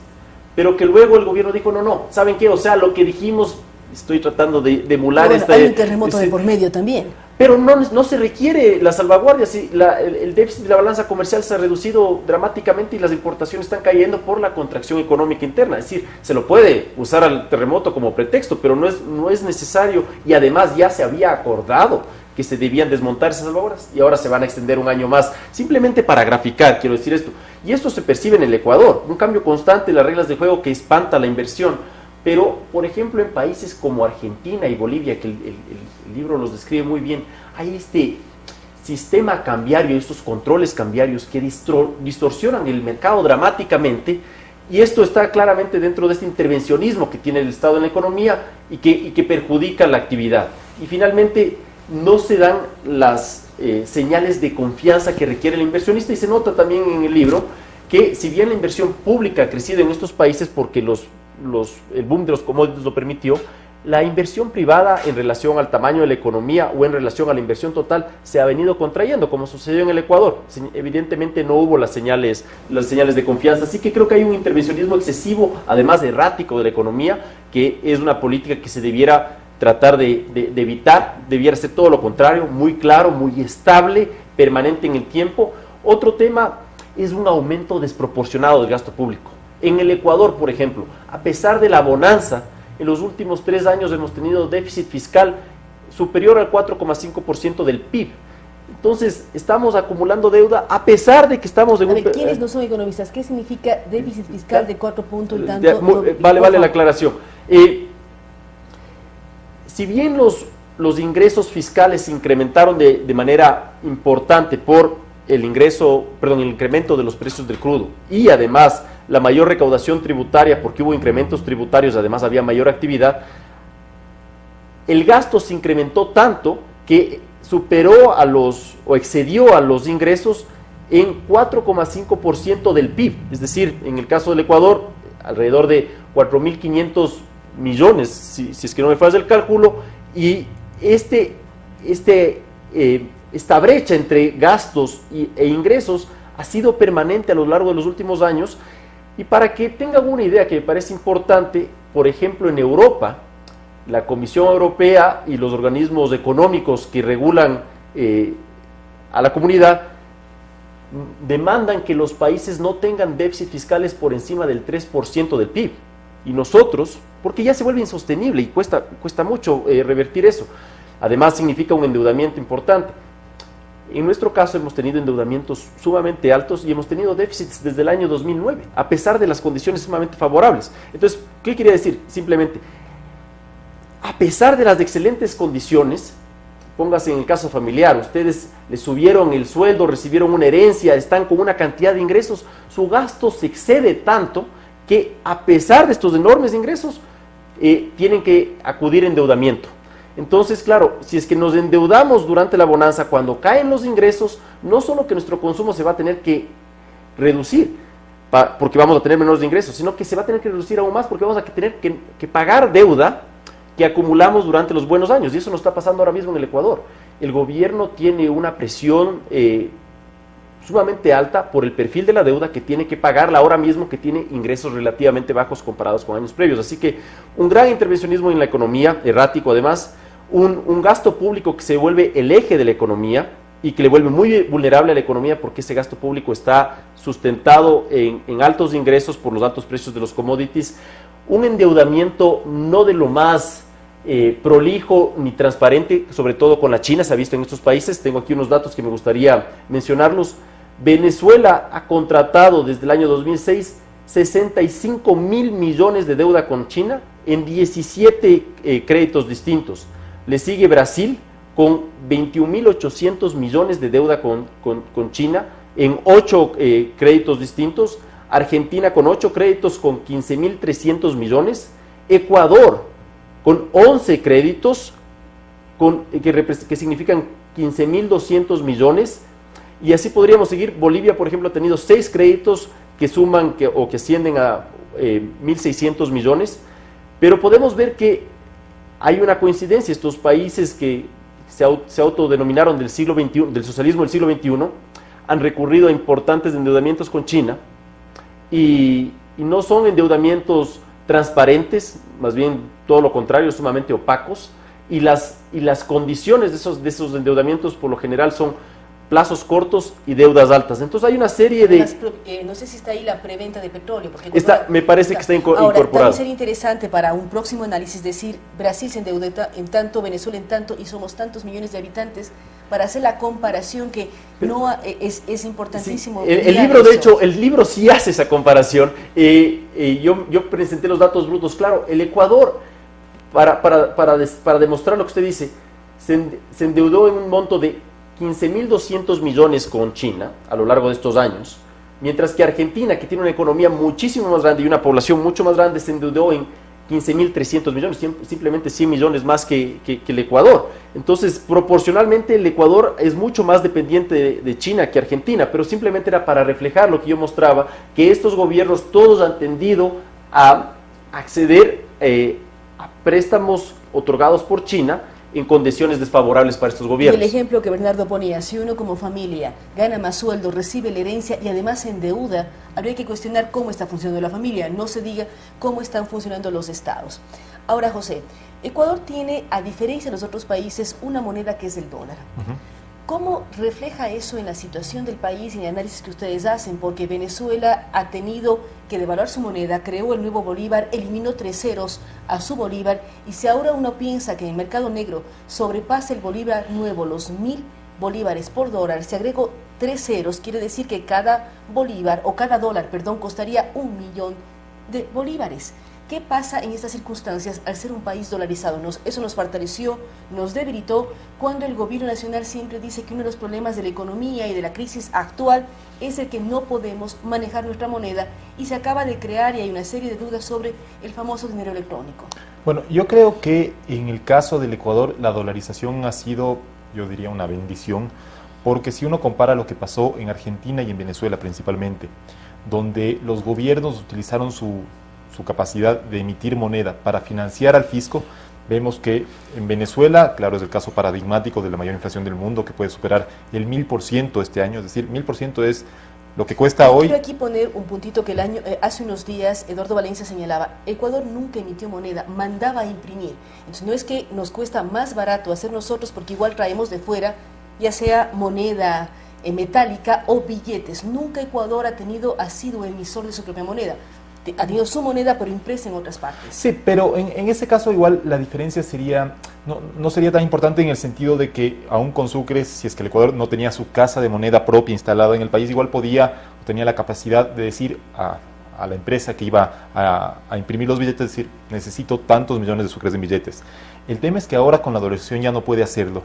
pero que luego el gobierno dijo, no, ¿saben qué? O sea, lo que dijimos, estoy tratando de emular hay un terremoto de por medio también. Pero no se requiere las salvaguardias, el déficit de la balanza comercial se ha reducido dramáticamente y las importaciones están cayendo por la contracción económica interna. Es decir, se lo puede usar al terremoto como pretexto, pero no es necesario, y además ya se había acordado que se debían desmontar esas salvaguardias y ahora se van a extender un año más, simplemente para graficar, quiero decir esto. Y esto se percibe en el Ecuador, un cambio constante en las reglas de juego que espanta la inversión. Pero, por ejemplo, en países como Argentina y Bolivia, que el libro los describe muy bien, hay sistema cambiario, estos controles cambiarios que distorsionan el mercado dramáticamente, y esto está claramente dentro de este intervencionismo que tiene el Estado en la economía y que perjudica la actividad. Y finalmente no se dan las señales de confianza que requiere el inversionista, y se nota también en el libro que si bien la inversión pública ha crecido en estos países porque el boom de los commodities lo permitió, la inversión privada en relación al tamaño de la economía o en relación a la inversión total se ha venido contrayendo, como sucedió en el Ecuador. Evidentemente no hubo las señales de confianza, así que creo que hay un intervencionismo excesivo, además de errático de la economía, que es una política que se debiera tratar de evitar. Debiera ser todo lo contrario, muy claro, muy estable, permanente en el tiempo. Otro tema es un aumento desproporcionado del gasto público. En el Ecuador, por ejemplo, a pesar de la bonanza, en los últimos 3 años hemos tenido déficit fiscal superior al 4,5% del PIB. Entonces, estamos acumulando deuda a pesar de que estamos en ¿Quiénes no son economistas? ¿Qué significa déficit fiscal de 4 puntos y tanto? Vale la aclaración. Si bien los ingresos fiscales se incrementaron de manera importante por el incremento de los precios del crudo y además la mayor recaudación tributaria porque hubo incrementos tributarios, además había mayor actividad, el gasto se incrementó tanto que excedió a los ingresos en 4,5% del PIB, es decir, en el caso del Ecuador, alrededor de 4.500 millones, si es que no me falla el cálculo, y esta brecha entre gastos e ingresos ha sido permanente a lo largo de los últimos años. Y para que tengan una idea que me parece importante, por ejemplo, en Europa, la Comisión Europea y los organismos económicos que regulan a la comunidad demandan que los países no tengan déficit fiscales por encima del 3% del PIB. Y nosotros, porque ya se vuelve insostenible y cuesta mucho revertir eso. Además significa un endeudamiento importante. En nuestro caso hemos tenido endeudamientos sumamente altos y hemos tenido déficits desde el año 2009, a pesar de las condiciones sumamente favorables. Entonces, ¿qué quería decir? Simplemente, a pesar de las excelentes condiciones, póngase en el caso familiar, ustedes les subieron el sueldo, recibieron una herencia, están con una cantidad de ingresos, su gasto se excede tanto que a pesar de estos enormes ingresos, tienen que acudir a endeudamiento. Entonces, claro, si es que nos endeudamos durante la bonanza, cuando caen los ingresos, no solo que nuestro consumo se va a tener que reducir, porque vamos a tener menores ingresos, sino que se va a tener que reducir aún más porque vamos a tener que pagar deuda que acumulamos durante los buenos años, y eso nos está pasando ahora mismo en el Ecuador. El gobierno tiene una presión sumamente alta por el perfil de la deuda que tiene que pagarla ahora mismo, que tiene ingresos relativamente bajos comparados con años previos. Así que un gran intervencionismo en la economía, errático además, un gasto público que se vuelve el eje de la economía y que le vuelve muy vulnerable a la economía porque ese gasto público está sustentado en altos ingresos por los altos precios de los commodities, un endeudamiento no de lo más prolijo ni transparente, sobre todo con la China, se ha visto en estos países. Tengo aquí unos datos que me gustaría mencionarlos. Venezuela ha contratado desde el año 2006 65.000 millones de deuda con China en 17 créditos distintos. Le sigue Brasil con 21.800 millones de deuda con China en 8 créditos distintos. Argentina con 8 créditos con 15.300 millones. Ecuador con 11 créditos que significan 15.200 millones. Y así podríamos seguir. Bolivia, por ejemplo, ha tenido 6 créditos que suman o que ascienden a 1.600 millones. Pero podemos ver que hay una coincidencia. Estos países que se autodenominaron del siglo XXI, del socialismo del siglo XXI, han recurrido a importantes endeudamientos con China y no son endeudamientos transparentes, más bien todo lo contrario, sumamente opacos, y las condiciones de esos endeudamientos por lo general son plazos cortos y deudas altas. Entonces hay una serie de... no sé si está ahí la preventa de petróleo. Porque me parece que está incorporado. Ahora, también sería interesante para un próximo análisis decir, Brasil se endeuda en tanto, Venezuela en tanto, y somos tantos millones de habitantes, para hacer la comparación que no es importantísimo. Sí, el libro, de hecho, el libro sí hace esa comparación. Yo presenté los datos brutos. Claro, el Ecuador, para demostrar lo que usted dice, se endeudó en un monto de 15.200 millones con China a lo largo de estos años, mientras que Argentina, que tiene una economía muchísimo más grande y una población mucho más grande, se endeudó en 15.300 millones, simplemente 100 millones más que el Ecuador. Entonces, proporcionalmente, el Ecuador es mucho más dependiente de China que Argentina, pero simplemente era para reflejar lo que yo mostraba, que estos gobiernos todos han tendido a acceder a préstamos otorgados por China en condiciones desfavorables para estos gobiernos. Y el ejemplo que Bernardo ponía, si uno como familia gana más sueldo, recibe la herencia y además se endeuda, habría que cuestionar cómo está funcionando la familia, no se diga cómo están funcionando los estados. Ahora, José, Ecuador tiene, a diferencia de los otros países, una moneda que es el dólar. ¿Cómo refleja eso en la situación del país y en el análisis que ustedes hacen? Porque Venezuela ha tenido que devaluar su moneda, creó el nuevo bolívar, eliminó 3 ceros a su bolívar, y si ahora uno piensa que en el mercado negro sobrepasa el bolívar nuevo los 1.000 bolívares por dólar, si agrego 3 ceros, quiere decir que cada bolívar, o cada dólar, perdón, costaría 1 millón de bolívares. ¿Qué pasa en estas circunstancias al ser un país dolarizado? Eso nos fortaleció, nos debilitó, cuando el gobierno nacional siempre dice que uno de los problemas de la economía y de la crisis actual es el que no podemos manejar nuestra moneda, y se acaba de crear y hay una serie de dudas sobre el famoso dinero electrónico. Bueno, yo creo que en el caso del Ecuador la dolarización ha sido, yo diría, una bendición, porque si uno compara lo que pasó en Argentina y en Venezuela principalmente, donde los gobiernos utilizaron su capacidad de emitir moneda para financiar al fisco, vemos que en Venezuela, claro, es el caso paradigmático de la mayor inflación del mundo, que puede superar el 1000% este año, es decir, 1000% es lo que cuesta hoy. Quiero aquí poner un puntito que hace unos días Eduardo Valencia señalaba: Ecuador nunca emitió moneda, mandaba a imprimir. Entonces no es que nos cuesta más barato hacer nosotros, porque igual traemos de fuera, ya sea moneda metálica o billetes. Nunca Ecuador ha sido emisor de su propia moneda. Ha tenido su moneda, pero impresa en otras partes. Sí, pero en ese caso igual la diferencia sería, no sería tan importante en el sentido de que aún con Sucre, si es que el Ecuador no tenía su casa de moneda propia instalada en el país, igual tenía la capacidad de decir a la empresa que iba a imprimir los billetes, decir, necesito tantos millones de sucres en billetes. El tema es que ahora con la dolarización ya no puede hacerlo.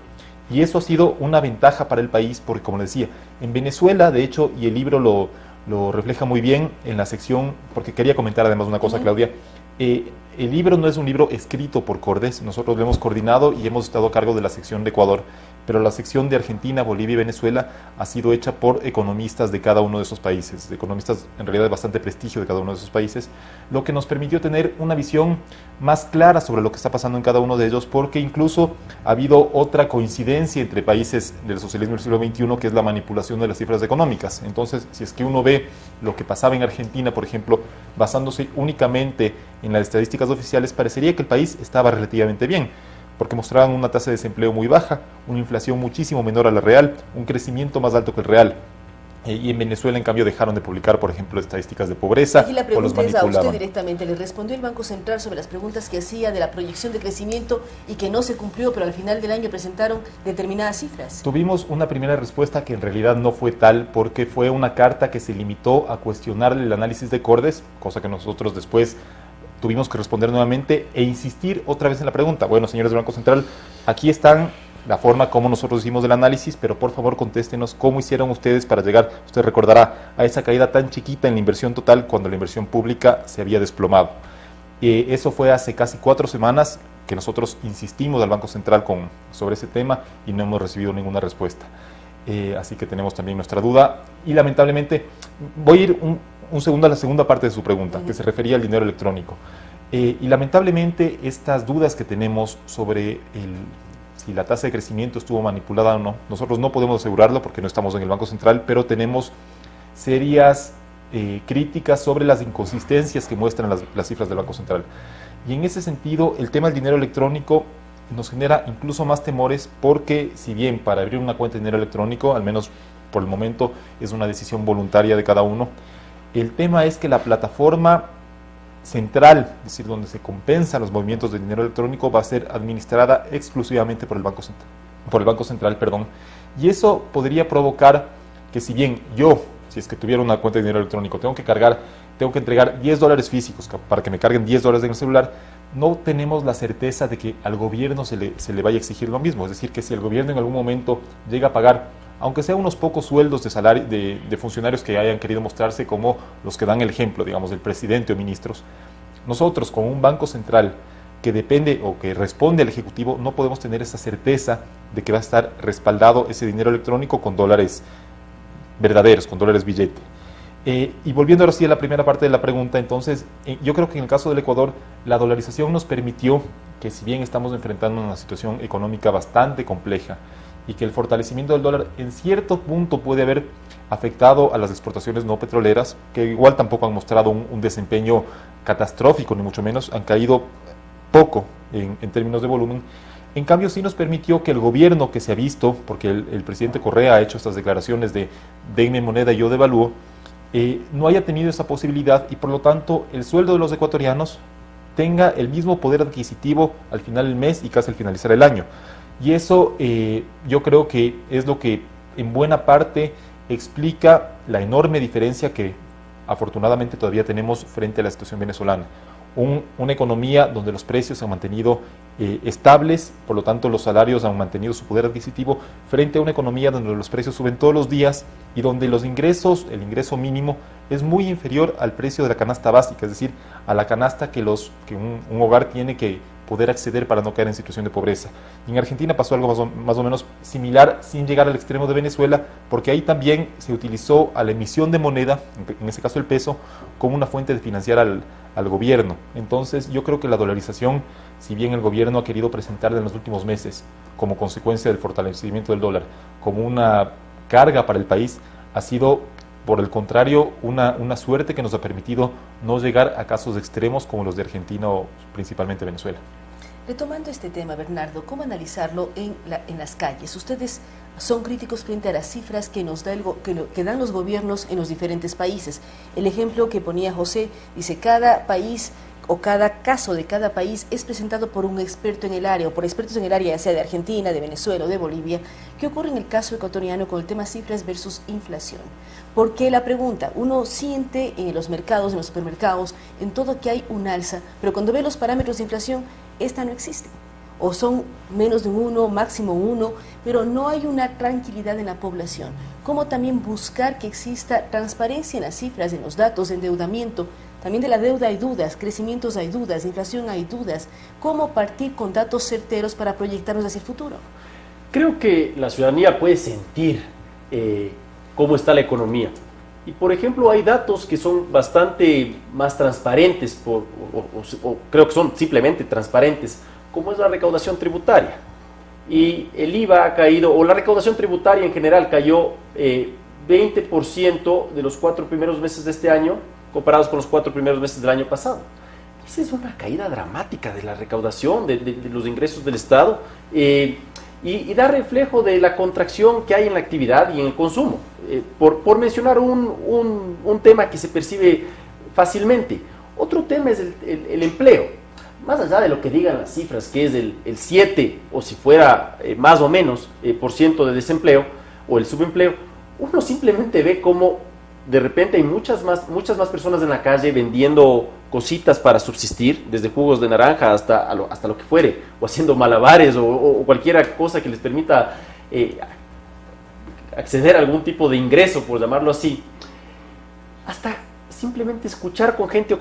Y eso ha sido una ventaja para el país, porque como les decía, en Venezuela, de hecho, y el libro lo refleja muy bien en la sección, porque quería comentar además una cosa, Claudia. El libro no es un libro escrito por Cordes, nosotros lo hemos coordinado y hemos estado a cargo de la sección de Ecuador, pero la sección de Argentina, Bolivia y Venezuela ha sido hecha por economistas de cada uno de esos países, economistas en realidad de bastante prestigio de cada uno de esos países, lo que nos permitió tener una visión más clara sobre lo que está pasando en cada uno de ellos, porque incluso ha habido otra coincidencia entre países del socialismo del siglo XXI, que es la manipulación de las cifras económicas. Entonces, si es que uno ve lo que pasaba en Argentina, por ejemplo, basándose únicamente en las estadísticas oficiales, parecería que el país estaba relativamente bien, porque mostraban una tasa de desempleo muy baja, una inflación muchísimo menor a la real, un crecimiento más alto que el real. Y en Venezuela, en cambio, dejaron de publicar, por ejemplo, estadísticas de pobreza. Aquí la pregunta es a usted directamente. ¿Le respondió el Banco Central sobre las preguntas que hacía de la proyección de crecimiento y que no se cumplió, pero al final del año presentaron determinadas cifras? Tuvimos una primera respuesta que en realidad no fue tal, porque fue una carta que se limitó a cuestionarle el análisis de Cordes, cosa que nosotros después tuvimos que responder nuevamente e insistir otra vez en la pregunta. Bueno, señores del Banco Central, aquí están la forma como nosotros hicimos el análisis, pero por favor contéstenos cómo hicieron ustedes para llegar, usted recordará, a esa caída tan chiquita en la inversión total cuando la inversión pública se había desplomado. Eso fue hace casi 4 semanas que nosotros insistimos al Banco Central sobre ese tema y no hemos recibido ninguna respuesta. Así que tenemos también nuestra duda y lamentablemente voy a ir un segundo a la segunda parte de su pregunta, que se refería al dinero electrónico. Y lamentablemente estas dudas que tenemos sobre si la tasa de crecimiento estuvo manipulada o no, nosotros no podemos asegurarlo porque no estamos en el Banco Central, pero tenemos serias críticas sobre las inconsistencias que muestran las cifras del Banco Central. Y en ese sentido, el tema del dinero electrónico nos genera incluso más temores, porque si bien para abrir una cuenta de dinero electrónico, al menos por el momento, es una decisión voluntaria de cada uno, el tema es que la plataforma central, es decir, donde se compensan los movimientos de dinero electrónico, va a ser administrada exclusivamente por el Banco Central, y eso podría provocar que si bien yo, si es que tuviera una cuenta de dinero electrónico, tengo que cargar tengo que entregar $10 físicos para que me carguen $10 en el celular, no tenemos la certeza de que al gobierno se le vaya a exigir lo mismo. Es decir, que si el gobierno en algún momento llega a pagar, aunque sea unos pocos sueldos de salario de funcionarios que hayan querido mostrarse como los que dan el ejemplo, digamos, del presidente o ministros, nosotros con un banco central que depende o que responde al Ejecutivo, no podemos tener esa certeza de que va a estar respaldado ese dinero electrónico con dólares verdaderos, con dólares billete. Y volviendo ahora sí a la primera parte de la pregunta, entonces, yo creo que en el caso del Ecuador, la dolarización nos permitió que, si bien estamos enfrentando una situación económica bastante compleja y que el fortalecimiento del dólar en cierto punto puede haber afectado a las exportaciones no petroleras, que igual tampoco han mostrado un desempeño catastrófico, ni mucho menos, han caído poco en términos de volumen. En cambio, sí nos permitió que el gobierno, que se ha visto, porque el presidente Correa ha hecho estas declaraciones de denme moneda y yo devalúo, no haya tenido esa posibilidad y por lo tanto el sueldo de los ecuatorianos tenga el mismo poder adquisitivo al final del mes y casi al finalizar el año. Y eso yo creo que es lo que en buena parte explica la enorme diferencia que afortunadamente todavía tenemos frente a la situación venezolana. Una economía donde los precios se han mantenido estables, por lo tanto los salarios han mantenido su poder adquisitivo, frente a una economía donde los precios suben todos los días y donde los ingresos, el ingreso mínimo, es muy inferior al precio de la canasta básica, es decir, a la canasta que un hogar tiene que poder acceder para no caer en situación de pobreza. Y en Argentina pasó algo más o menos similar, sin llegar al extremo de Venezuela, porque ahí también se utilizó a la emisión de moneda, en ese caso el peso, como una fuente de financiar al gobierno. Entonces yo creo que la dolarización, si bien el gobierno ha querido presentarla en los últimos meses como consecuencia del fortalecimiento del dólar como una carga para el país, ha sido por el contrario una suerte que nos ha permitido no llegar a casos extremos como los de Argentina o principalmente Venezuela. Retomando este tema, Bernardo, ¿cómo analizarlo en las calles? Ustedes son críticos frente a las cifras que nos da que dan los gobiernos en los diferentes países. El ejemplo que ponía José dice: cada país o cada caso de cada país es presentado por un experto en el área o por expertos en el área, ya sea de Argentina, de Venezuela o de Bolivia. ¿Qué ocurre en el caso ecuatoriano con el tema cifras versus inflación? Porque la pregunta, uno siente en los mercados, en los supermercados, en todo que hay un alza, pero cuando ve los parámetros de inflación, esta no existe. O son menos de 1, máximo 1, pero no hay una tranquilidad en la población. ¿Cómo también buscar que exista transparencia en las cifras, en los datos de endeudamiento? También de la deuda hay dudas, crecimientos hay dudas, inflación hay dudas. ¿Cómo partir con datos certeros para proyectarnos hacia el futuro? Creo que la ciudadanía puede sentir cómo está la economía. Y por ejemplo, hay datos que son bastante más transparentes, o creo que son simplemente transparentes, como es la recaudación tributaria. Y el IVA ha caído, o la recaudación tributaria en general cayó 20% de los 4 primeros meses de este año, comparados con los 4 primeros meses del año pasado. Esa es una caída dramática de la recaudación, de los ingresos del Estado, y da reflejo de la contracción que hay en la actividad y en el consumo. Por mencionar un tema que se percibe fácilmente. Otro tema es el empleo. Más allá de lo que digan las cifras, que es el 7 o si fuera más o menos por ciento de desempleo o el subempleo, uno simplemente ve cómo de repente hay muchas más personas en la calle vendiendo cositas para subsistir, desde jugos de naranja hasta lo que fuere, o haciendo malabares o cualquier cosa que les permita acceder a algún tipo de ingreso, por llamarlo así. Hasta simplemente escuchar con gente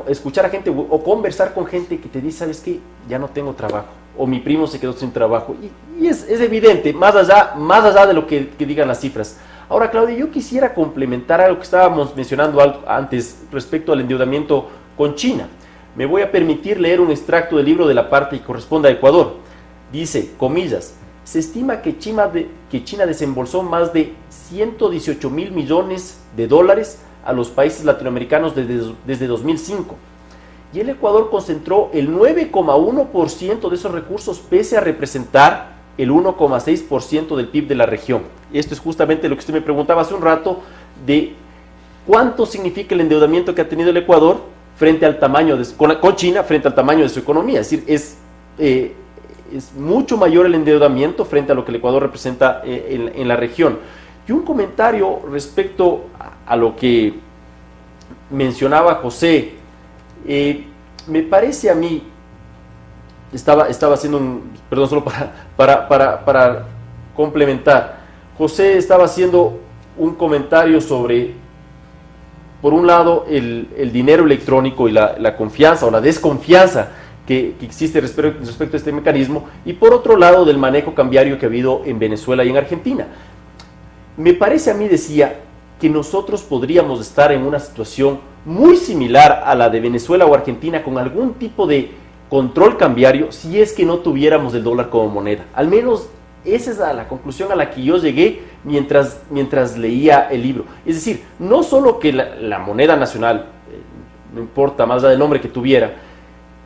escuchar a gente o conversar con gente que te dice: ¿sabes qué? Ya no tengo trabajo, o mi primo se quedó sin trabajo, y es evidente, más allá de lo que digan las cifras. Ahora, Claudia, yo quisiera complementar algo que estábamos mencionando antes respecto al endeudamiento con China. Me voy a permitir leer un extracto del libro de la parte que corresponde a Ecuador. Dice, comillas: se estima que China desembolsó más de 118 mil millones de dólares a los países latinoamericanos desde 2005. Y el Ecuador concentró el 9,1% de esos recursos, pese a representar el 1,6% del PIB de la región. Esto es justamente lo que usted me preguntaba hace un rato, de cuánto significa el endeudamiento que ha tenido el Ecuador frente al tamaño con China, frente al tamaño de su economía. Es decir, es mucho mayor el endeudamiento frente a lo que el Ecuador representa en la región. Y un comentario respecto a lo que mencionaba José, me parece a mí, estaba haciendo perdón, solo para complementar, José estaba haciendo un comentario sobre, por un lado, el dinero electrónico y la confianza o la desconfianza que existe respecto a este mecanismo, y por otro lado, del manejo cambiario que ha habido en Venezuela y en Argentina. Me parece a mí, decía, que nosotros podríamos estar en una situación muy similar a la de Venezuela o Argentina, con algún tipo de control cambiario, si es que no tuviéramos el dólar como moneda. Al menos esa es la conclusión a la que yo llegué mientras leía el libro. Es decir, no solo que la moneda nacional, no importa más allá del nombre que tuviera,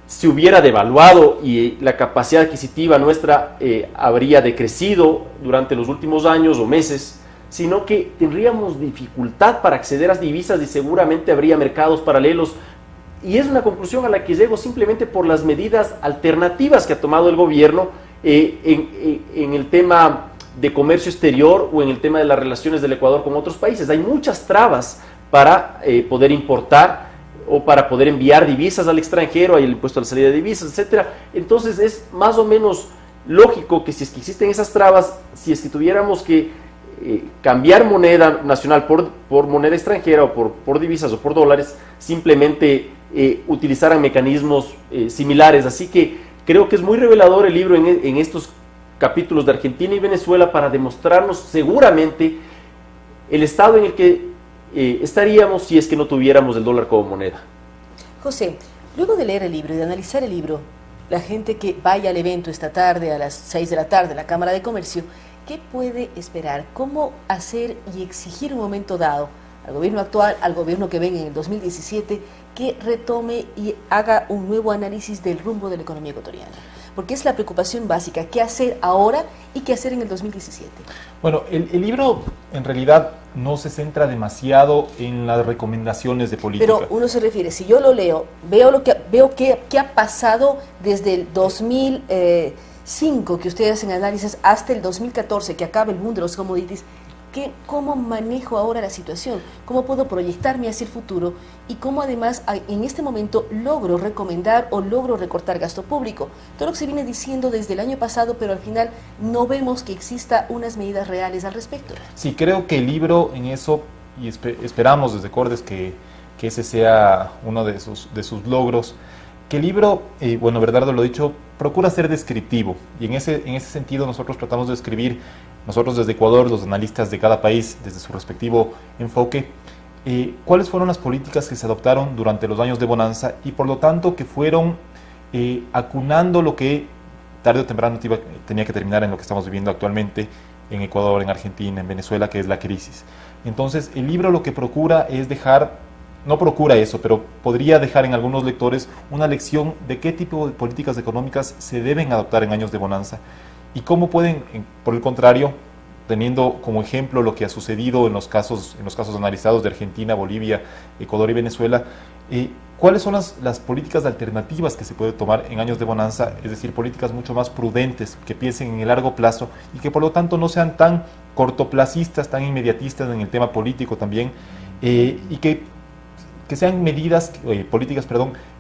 se hubiera devaluado y la capacidad adquisitiva nuestra habría decrecido durante los últimos años o meses, sino que tendríamos dificultad para acceder a divisas y seguramente habría mercados paralelos. Y es una conclusión a la que llego simplemente por las medidas alternativas que ha tomado el gobierno en el tema de comercio exterior o en el tema de las relaciones del Ecuador con otros países. Hay muchas trabas para poder importar o para poder enviar divisas al extranjero, hay el impuesto a la salida de divisas, etcétera. Entonces es más o menos lógico que si es que existen esas trabas, si es que tuviéramos que cambiar moneda nacional por moneda extranjera o por divisas o por dólares, simplemente utilizaran mecanismos similares. Así que creo que es muy revelador el libro en estos capítulos de Argentina y Venezuela para demostrarnos seguramente el estado en el que estaríamos si es que no tuviéramos el dólar como moneda. José, luego de leer el libro y de analizar el libro, la gente que vaya al evento esta tarde a las 6 de la tarde en la Cámara de Comercio, ¿qué puede esperar? ¿Cómo hacer y exigir un momento dado al gobierno actual, al gobierno que venga en el 2017, que retome y haga un nuevo análisis del rumbo de la economía ecuatoriana? Porque es la preocupación básica, ¿qué hacer ahora y qué hacer en el 2017? Bueno, el libro en realidad no se centra demasiado en las recomendaciones de política. Pero uno se refiere, si yo lo leo, veo qué ha pasado desde el 2005, que ustedes hacen análisis, hasta el 2014, que acaba el boom de los commodities. ¿Cómo manejo ahora la situación? ¿Cómo puedo proyectarme hacia el futuro? Y cómo además en este momento logro recomendar o logro recortar gasto público. Todo lo que se viene diciendo desde el año pasado, pero al final no vemos que exista unas medidas reales al respecto. Sí, creo que el libro en eso, y esperamos desde Cordes que ese sea uno de sus logros, que el libro, bueno, Bernardo lo ha dicho, procura ser descriptivo, y en ese sentido nosotros tratamos de escribir, nosotros desde Ecuador, los analistas de cada país, desde su respectivo enfoque, cuáles fueron las políticas que se adoptaron durante los años de bonanza y por lo tanto que fueron acunando lo que tarde o temprano tenía que terminar en lo que estamos viviendo actualmente en Ecuador, en Argentina, en Venezuela, que es la crisis. Entonces el libro lo que procura es no procura eso, pero podría dejar en algunos lectores una lección de qué tipo de políticas económicas se deben adoptar en años de bonanza y cómo pueden, por el contrario, teniendo como ejemplo lo que ha sucedido en los casos analizados de Argentina, Bolivia, Ecuador y Venezuela, cuáles son las políticas alternativas que se puede tomar en años de bonanza, es decir, políticas mucho más prudentes, que piensen en el largo plazo y que por lo tanto no sean tan cortoplacistas, tan inmediatistas en el tema político también, y que sean medidas, políticas,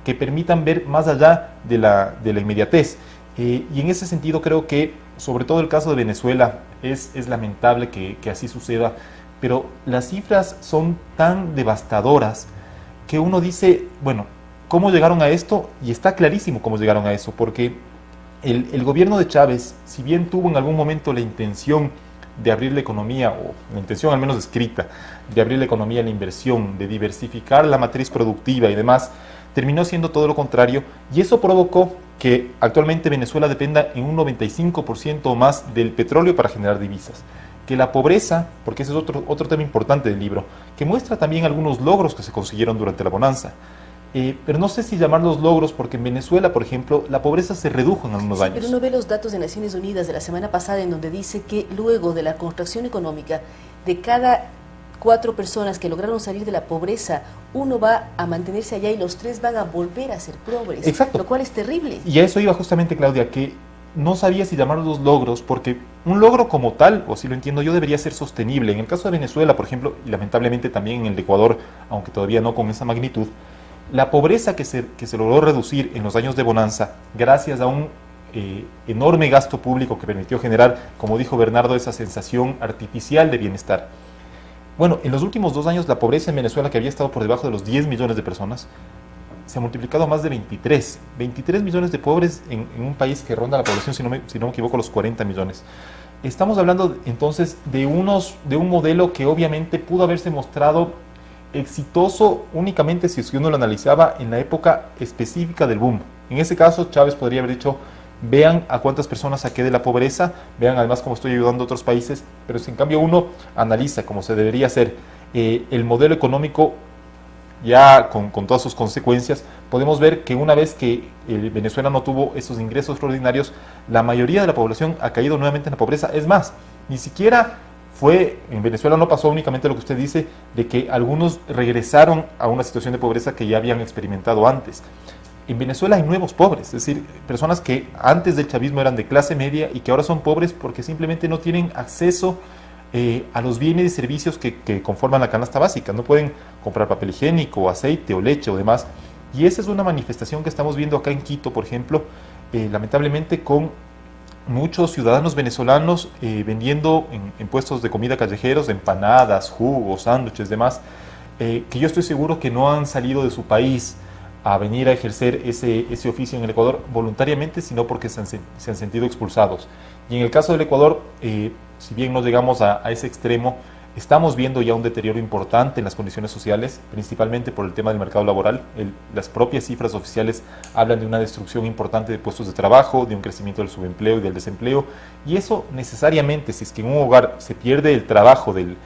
que permitan ver más allá de la inmediatez. Y en ese sentido creo que, sobre todo el caso de Venezuela, es lamentable que así suceda, pero las cifras son tan devastadoras que uno dice, bueno, ¿cómo llegaron a esto? Y está clarísimo cómo llegaron a eso, porque el gobierno de Chávez, si bien tuvo en algún momento la intención de abrir la economía, o la intención al menos escrita, de abrir la economía a la inversión, de diversificar la matriz productiva y demás, terminó siendo todo lo contrario, y eso provocó que actualmente Venezuela dependa en un 95% o más del petróleo para generar divisas. Que la pobreza, porque ese es otro tema importante del libro, que muestra también algunos logros que se consiguieron durante la bonanza. Pero no sé si llamarlos logros, porque en Venezuela, por ejemplo, la pobreza se redujo en algunos años. Pero uno ve los datos de Naciones Unidas de la semana pasada, en donde dice que luego de la contracción económica, de cada 4 personas que lograron salir de la pobreza, uno va a mantenerse allá y los 3 van a volver a ser pobres. Exacto. Lo cual es terrible. Y a eso iba justamente, Claudia, que no sabía si llamarlos logros, porque un logro como tal, o si lo entiendo yo, debería ser sostenible. En el caso de Venezuela, por ejemplo, y lamentablemente también en el Ecuador, aunque todavía no con esa magnitud, la pobreza que se logró reducir en los años de bonanza, gracias a un enorme gasto público que permitió generar, como dijo Bernardo, esa sensación artificial de bienestar. Bueno, en los últimos 2 años la pobreza en Venezuela, que había estado por debajo de los 10 millones de personas, se ha multiplicado a más de 23 millones de pobres en un país que ronda la población, si no me equivoco, los 40 millones. Estamos hablando entonces de un modelo que obviamente pudo haberse mostrado exitoso únicamente si uno lo analizaba en la época específica del boom. En ese caso, Chávez podría haber dicho: vean a cuántas personas saqué de la pobreza, vean además cómo estoy ayudando a otros países, pero si en cambio uno analiza como se debería hacer el modelo económico ya con todas sus consecuencias, podemos ver que una vez que Venezuela no tuvo esos ingresos extraordinarios, la mayoría de la población ha caído nuevamente en la pobreza. Es más, ni siquiera en Venezuela no pasó únicamente lo que usted dice, de que algunos regresaron a una situación de pobreza que ya habían experimentado antes. En Venezuela hay nuevos pobres, es decir, personas que antes del chavismo eran de clase media y que ahora son pobres porque simplemente no tienen acceso a los bienes y servicios que conforman la canasta básica. No pueden comprar papel higiénico, aceite o leche o demás. Y esa es una manifestación que estamos viendo acá en Quito, por ejemplo, lamentablemente con muchos ciudadanos venezolanos vendiendo en puestos de comida callejeros, empanadas, jugos, sándwiches, demás, que yo estoy seguro que no han salido de su país a venir a ejercer ese oficio en el Ecuador voluntariamente, sino porque se han sentido expulsados. Y en el caso del Ecuador, si bien no llegamos a ese extremo, estamos viendo ya un deterioro importante en las condiciones sociales, principalmente por el tema del mercado laboral. Las propias cifras oficiales hablan de una destrucción importante de puestos de trabajo, de un crecimiento del subempleo y del desempleo, y eso necesariamente, si es que en un hogar se pierde el trabajo del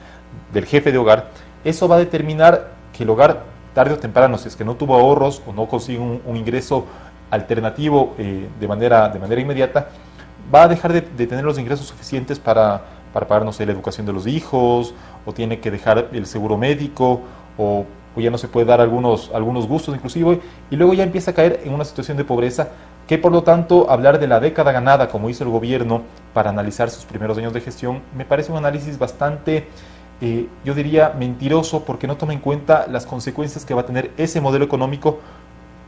jefe de hogar, eso va a determinar que el hogar, tarde o temprano, si es que no tuvo ahorros o no consigue un ingreso alternativo de manera inmediata, va a dejar de tener los ingresos suficientes para pagar, no sé, la educación de los hijos, o tiene que dejar el seguro médico, o ya no se puede dar algunos gustos inclusive, y luego ya empieza a caer en una situación de pobreza que, por lo tanto, hablar de la década ganada, como hizo el gobierno, para analizar sus primeros años de gestión, me parece un análisis bastante, yo diría, mentiroso, porque no toma en cuenta las consecuencias que va a tener ese modelo económico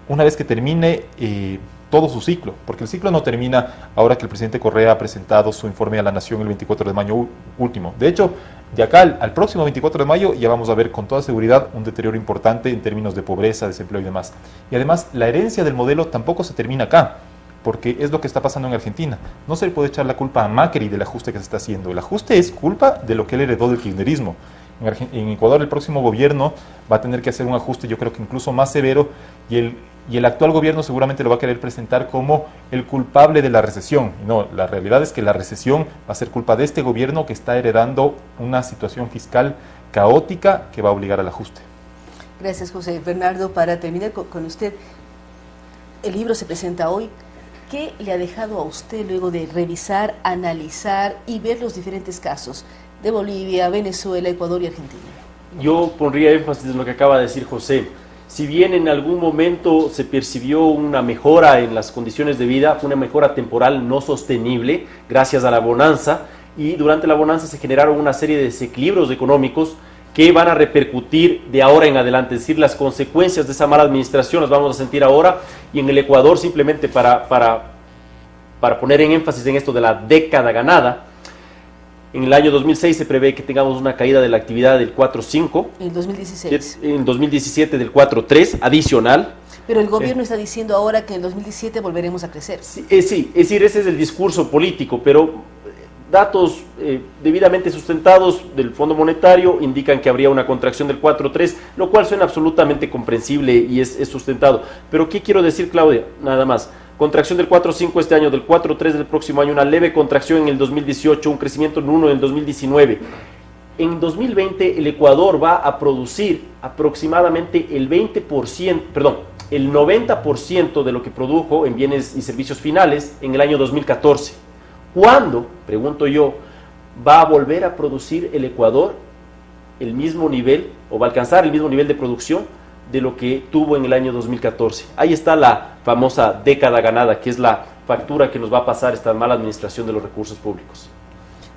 una vez que termine todo su ciclo, porque el ciclo no termina ahora que el presidente Correa ha presentado su informe a la Nación el 24 de mayo último. De hecho, de acá al próximo 24 de mayo ya vamos a ver con toda seguridad un deterioro importante en términos de pobreza, desempleo y demás. Y además, la herencia del modelo tampoco se termina acá, porque es lo que está pasando en Argentina. No se le puede echar la culpa a Macri del ajuste que se está haciendo. El ajuste es culpa de lo que él heredó del kirchnerismo. En Ecuador el próximo gobierno va a tener que hacer un ajuste, yo creo que incluso más severo, y el actual gobierno seguramente lo va a querer presentar como el culpable de la recesión. No, la realidad es que la recesión va a ser culpa de este gobierno que está heredando una situación fiscal caótica que va a obligar al ajuste. Gracias, José. Bernardo, para terminar con usted, el libro se presenta hoy. ¿Qué le ha dejado a usted luego de revisar, analizar y ver los diferentes casos de Bolivia, Venezuela, Ecuador y Argentina? Yo pondría énfasis en lo que acaba de decir José. Si bien en algún momento se percibió una mejora en las condiciones de vida, fue una mejora temporal no sostenible gracias a la bonanza, y durante la bonanza se generaron una serie de desequilibrios económicos que van a repercutir de ahora en adelante. Es decir, las consecuencias de esa mala administración las vamos a sentir ahora, y en el Ecuador, simplemente para poner en énfasis en esto de la década ganada, en el año 2006 se prevé que tengamos una caída de la actividad del 4.5. En 2016. En 2017 del 4.3 adicional. Pero el gobierno está diciendo ahora que en 2017 volveremos a crecer. Sí, es decir, ese es el discurso político, pero datos debidamente sustentados del Fondo Monetario indican que habría una contracción del 4.3, lo cual suena absolutamente comprensible y es sustentado. Pero ¿qué quiero decir, Claudia? Nada más. Contracción del 4.5 este año, del 4.3 del próximo año, una leve contracción en el 2018, un crecimiento en 1 en el 2019. En 2020 el Ecuador va a producir aproximadamente el 90% de lo que produjo en bienes y servicios finales en el año 2014. ¿Cuándo, pregunto yo, va a volver a producir el Ecuador el mismo nivel, o va a alcanzar el mismo nivel de producción de lo que tuvo en el año 2014? Ahí está la famosa década ganada, que es la factura que nos va a pasar esta mala administración de los recursos públicos.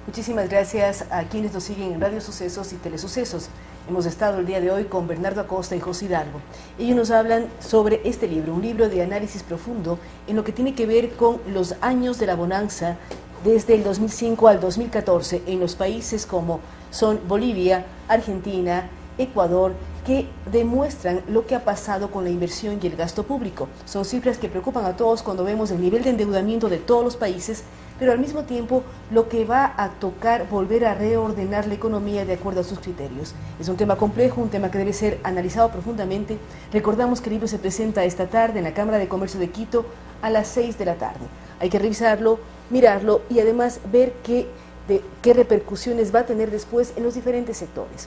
Muchísimas gracias a quienes nos siguen en Radio Sucesos y Telesucesos. Hemos estado el día de hoy con Bernardo Acosta y José Hidalgo. Ellos nos hablan sobre este libro, un libro de análisis profundo en lo que tiene que ver con los años de la bonanza desde el 2005 al 2014 en los países como son Bolivia, Argentina, Ecuador, que demuestran lo que ha pasado con la inversión y el gasto público. Son cifras que preocupan a todos cuando vemos el nivel de endeudamiento de todos los países, pero al mismo tiempo lo que va a tocar volver a reordenar la economía de acuerdo a sus criterios. Es un tema complejo, un tema que debe ser analizado profundamente. Recordamos que el libro se presenta esta tarde en la Cámara de Comercio de Quito a las 6 de la tarde. Hay que revisarlo, mirarlo y además ver qué repercusiones va a tener después en los diferentes sectores.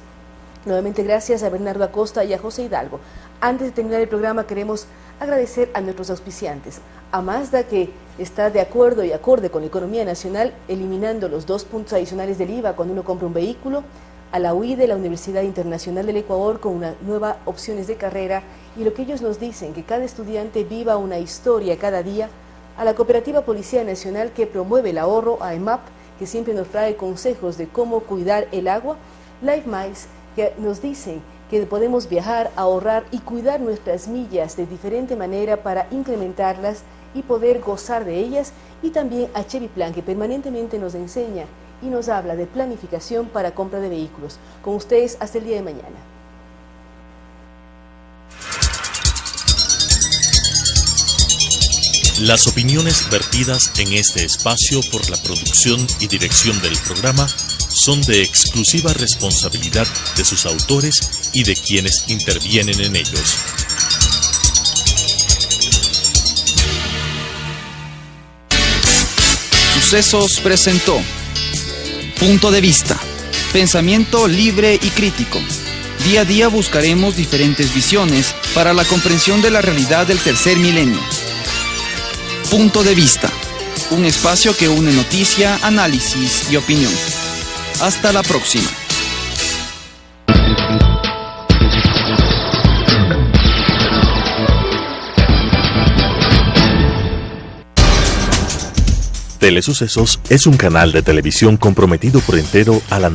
Nuevamente gracias a Bernardo Acosta y a José Hidalgo. Antes de terminar el programa queremos agradecer a nuestros auspiciantes, a Mazda, que está de acuerdo y acorde con la economía nacional, eliminando los 2 puntos adicionales del IVA cuando uno compra un vehículo, a la UIDE, la Universidad Internacional del Ecuador, con una nueva opciones de carrera, y lo que ellos nos dicen, que cada estudiante viva una historia cada día, a la Cooperativa Policía Nacional, que promueve el ahorro, a EMAP, que siempre nos trae consejos de cómo cuidar el agua, Life Miles, que nos dicen que podemos viajar, ahorrar y cuidar nuestras millas de diferente manera para incrementarlas y poder gozar de ellas, y también a Chevy Plan, que permanentemente nos enseña y nos habla de planificación para compra de vehículos. Con ustedes hasta el día de mañana. Las opiniones vertidas en este espacio por la producción y dirección del programa son de exclusiva responsabilidad de sus autores y de quienes intervienen en ellos. Sucesos presentó Punto de Vista, pensamiento libre y crítico. Día a día buscaremos diferentes visiones para la comprensión de la realidad del tercer milenio. Punto de Vista, un espacio que une noticia, análisis y opinión. Hasta la próxima. Telesucesos es un canal de televisión comprometido por entero a la